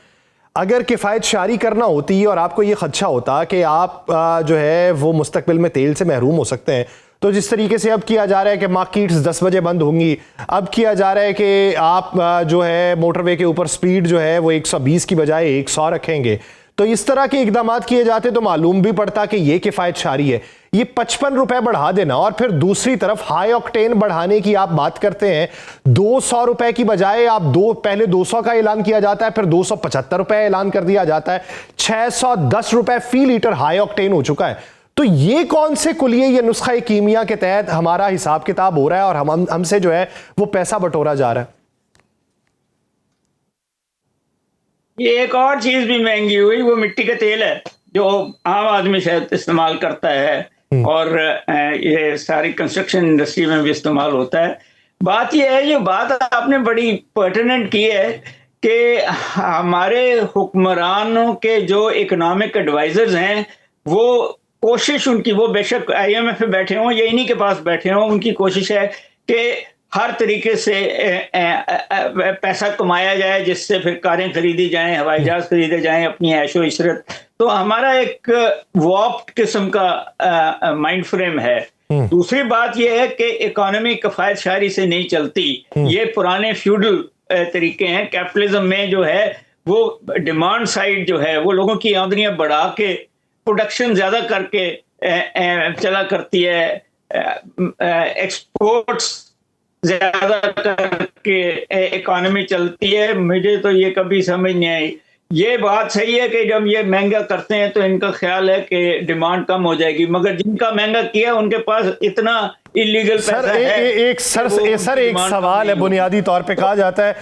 अगर किफ़ायत शारी करना होती और आपको ये खदशा होता कि आप जो है वो मुस्तकबिल में तेल से महरूम हो सकते हैं, तो जिस तरीके से अब किया जा रहा है कि मार्केट्स 10 बजे बंद होंगी, अब किया जा रहा है कि आप जो है मोटरवे के ऊपर स्पीड जो है वो 120 की बजाय 100 रखेंगे, तो इस तरह के इकदाम किए जाते तो मालूम भी पड़ता कि ये किफ़ायत शारी है। ये 55 रुपए बढ़ा देना और फिर दूसरी तरफ हाई ऑक्टेन बढ़ाने की आप बात करते हैं, 200 रुपए की बजाय आप पहले 200 का ऐलान किया जाता है, फिर 275 रुपए ऐलान कर दिया जाता है, 610 रुपए फी लीटर हाई ऑक्टेन हो चुका है। तो ये कौन से कुलिये, ये नुस्खा कीमिया के तहत हमारा हिसाब किताब हो रहा है और हमसे जो है वो पैसा बटोरा जा रहा है? ये एक और चीज भी महंगी हुई, वो मिट्टी का तेल है जो आम आदमी शायद इस्तेमाल करता है और ये सारी कंस्ट्रक्शन इंडस्ट्री में भी इस्तेमाल होता है। बात ये है, ये बात आपने बड़ी पर्टिनेंट की है कि हमारे हुक्मरानों के जो इकोनॉमिक एडवाइजर्स हैं वो कोशिश उनकी, वो बेशक IMF में बैठे हों या इन्हीं के पास बैठे हों, उनकी कोशिश है कि हर तरीके से पैसा कमाया जाए जिससे फिर कारें खरीदी जाएं, हवाई जहाज खरीदे जाएं, अपनी ऐशो इशरत। तो हमारा एक वॉप्ड किस्म का माइंड फ्रेम है। दूसरी बात यह है कि इकोनॉमी किफायत शारी से नहीं चलती, ये पुराने फ्यूडल तरीके हैं। कैपिटलिज्म में जो है वो डिमांड साइड जो है वो लोगों की आमदनियां बढ़ा के प्रोडक्शन ज्यादा करके चला करती है, एक्सपोर्ट्स ज्यादा करके इकोनॉमी चलती है। मुझे तो ये कभी समझ नहीं आई। ये बात सही है कि जब ये महंगा करते हैं तो इनका ख्याल है कि डिमांड कम हो जाएगी, मगर जिनका महंगा किया उनके पास इतना इलीगल पैसा है। एक सवाल है, बुनियादी तौर पे कहा जाता है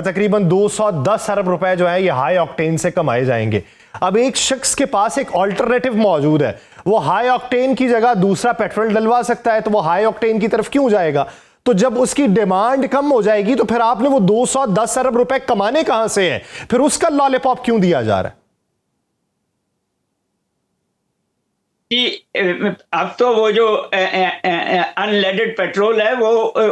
तकरीबन 210 अरब रुपए जो है ये हाई ऑक्टेन से कमाए जाएंगे। अब एक शख्स के पास एक ऑल्टरनेटिव मौजूद है, वो हाई ऑक्टेन की जगह दूसरा पेट्रोल डलवा सकता है, तो वो हाई ऑक्टेन की तरफ क्यों जाएगा? तो जब उसकी डिमांड कम हो जाएगी तो फिर आपने वो 210 अरब रुपए कमाने कहां से हैं? फिर उसका लॉलीपॉप क्यों दिया जा रहा है? अब तो वो जो अनलेडेड पेट्रोल है वो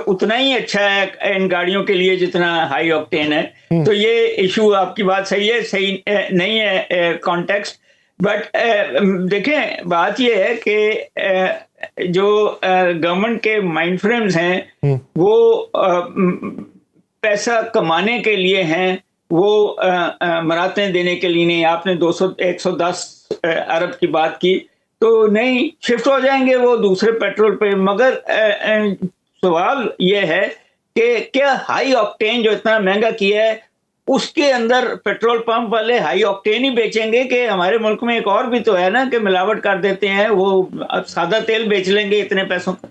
उतना ही अच्छा है इन गाड़ियों के लिए जितना हाई ऑक्टेन है। तो ये इशू, आपकी बात सही है, सही नहीं है कॉन्टेक्स्ट। बट देखें, बात ये है कि जो गवर्नमेंट के माइंड फ्रेम्स हैं वो पैसा कमाने के लिए हैं, वो मरातें देने के लिए नहीं। आपने 110 अरब की बात की, तो नहीं, शिफ्ट हो जाएंगे वो दूसरे पेट्रोल पे। मगर सवाल ये है कि क्या हाई ऑक्टेन जो इतना महंगा किया है उसके अंदर पेट्रोल पंप वाले हाई ऑक्टेन ही बेचेंगे? कि हमारे मुल्क में एक और भी तो है ना कि मिलावट कर देते हैं, वो अब सादा तेल बेच लेंगे इतने पैसों का।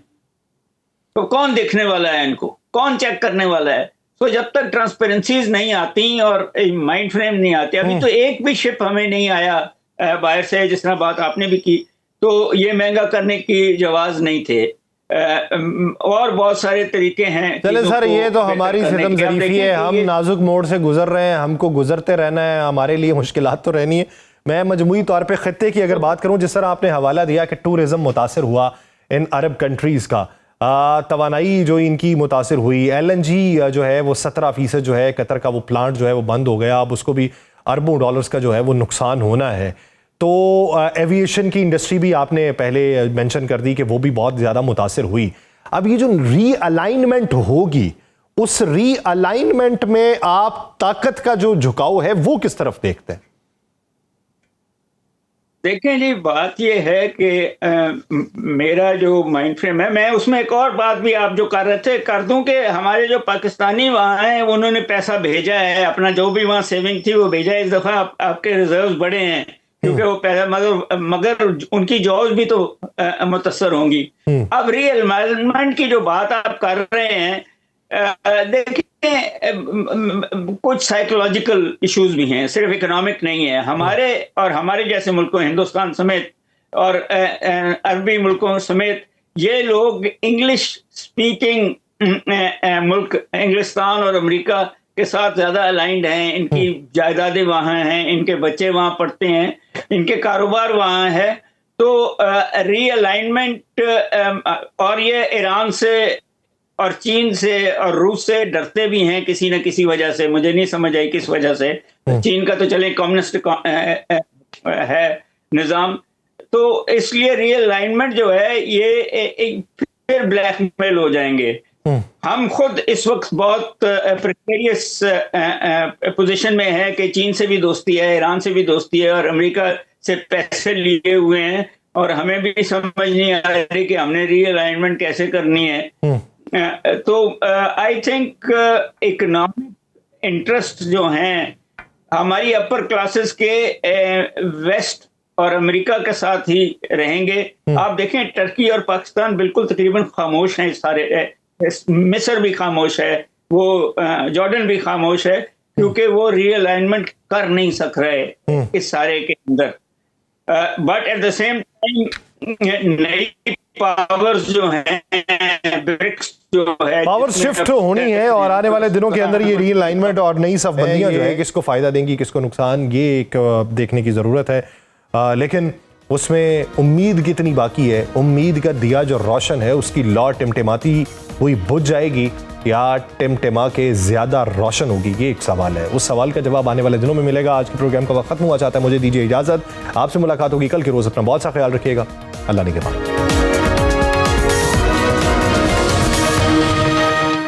तो कौन देखने वाला है इनको, कौन चेक करने वाला है? तो जब तक ट्रांसपेरेंसीज नहीं आती और माइंड फ्रेम नहीं आते, अभी तो एक भी शिप हमें नहीं आया बाहर से, जिस तरह बात आपने भी की, तो ये महंगा करने की जवाज नहीं थे। और बहुत सारे तरीके हैं। चले सर, ये तो हमारी सितम ज़रीफ़ी है, हम नाजुक मोड़ से गुजर रहे हैं, हमको गुजरते रहना है, हमारे लिए मुश्किलात तो रहनी है। मैं मजमूई तौर पे खित्ते की अगर बात करूं, जिस तरह आपने हवाला दिया कि टूरिज़म मुतासर हुआ इन अरब कंट्रीज़ का, तवानाई जो इनकी मुतासर हुई, LNG जो है वो 17% जो है कतर का वो प्लांट जो है वो बंद हो गया, अब उसको भी अरबों डॉलर्स का जो है वो नुकसान होना है। तो एविएशन की इंडस्ट्री भी आपने पहले मेंशन कर दी कि वो भी बहुत ज़्यादा मुतासर हुई। अब ये जो रीअलाइनमेंट होगी, उस रीअलाइनमेंट में आप ताकत का जो झुकाव है वो किस तरफ देखते हैं? देखें जी, बात ये है कि मेरा जो माइंड फ्रेम है, मैं उसमें एक और बात भी आप जो कर रहे थे कर दूं कि हमारे जो पाकिस्तानी वहाँ हैं उन्होंने पैसा भेजा है, अपना जो भी वहाँ सेविंग थी वो भेजा है। इस दफ़ा आपके रिजर्व्स बढ़े हैं क्योंकि वो पैसा, मगर उनकी जॉब्स भी तो मुतासर होंगी। अब रीअलाइनमेंट की जो बात आप कर रहे हैं, देखिए कुछ साइकोलॉजिकल इश्यूज भी हैं, सिर्फ इकोनॉमिक नहीं है। हमारे और हमारे जैसे मुल्कों, हिंदुस्तान समेत और अरबी मुल्कों समेत, ये लोग इंग्लिश स्पीकिंग मुल्क, इंग्लिस्तान और अमेरिका के साथ ज्यादा अलाइंड हैं। इनकी जायदादें वहाँ हैं, इनके बच्चे वहाँ पढ़ते हैं, इनके कारोबार वहाँ है। तो रीअलाइनमेंट, और ये ईरान से और चीन से और रूस से डरते भी हैं किसी न किसी वजह से, मुझे नहीं समझ आई किस वजह से। चीन का तो चले कम्युनिस्ट है निज़ाम, तो इसलिए रीअलाइनमेंट जो है ये फिर ब्लैकमेल हो जाएंगे। हम खुद इस वक्त बहुत प्रिकेरियस पोजीशन में है कि चीन से भी दोस्ती है, ईरान से भी दोस्ती है और अमेरिका से पैसे लिए हुए हैं, और हमें भी समझ नहीं आ रही कि हमने रीअलाइनमेंट कैसे करनी है। तो आई थिंक इकोनॉमिक इंटरेस्ट जो हैं हमारी अपर क्लासेस के वेस्ट और अमेरिका के साथ ही रहेंगे। आप देखें, टर्की और पाकिस्तान बिल्कुल तकरीबन खामोश हैं, सारे, मिस्र भी खामोश है, वो जॉर्डन भी खामोश है, क्योंकि वो रीअलाइनमेंट कर नहीं सक रहे इस सारे के अंदर। But at the same time नई पावर्स जो हैं, ब्रिक्स जो है, पावर शिफ्ट होनी है, और आने वाले दिनों के अंदर ये रीअलाइनमेंट और नई सफबंदियां जो है किसको फायदा देंगी किसको नुकसान, ये एक देखने की जरूरत है। लेकिन उसमें उम्मीद कितनी बाकी है, उम्मीद का दिया जो रोशन है उसकी लौ टिमटिमाती हुई बुझ जाएगी या टिमटिमा के ज्यादा रोशन होगी, ये एक सवाल है। उस सवाल का जवाब आने वाले दिनों में मिलेगा। आज के प्रोग्राम का वक्त खत्म हुआ चाहता है, मुझे दीजिए इजाजत, आपसे मुलाकात होगी कल के रोज। अपना बहुत सा ख्याल रखिएगा, अल्लाह ने के बाद।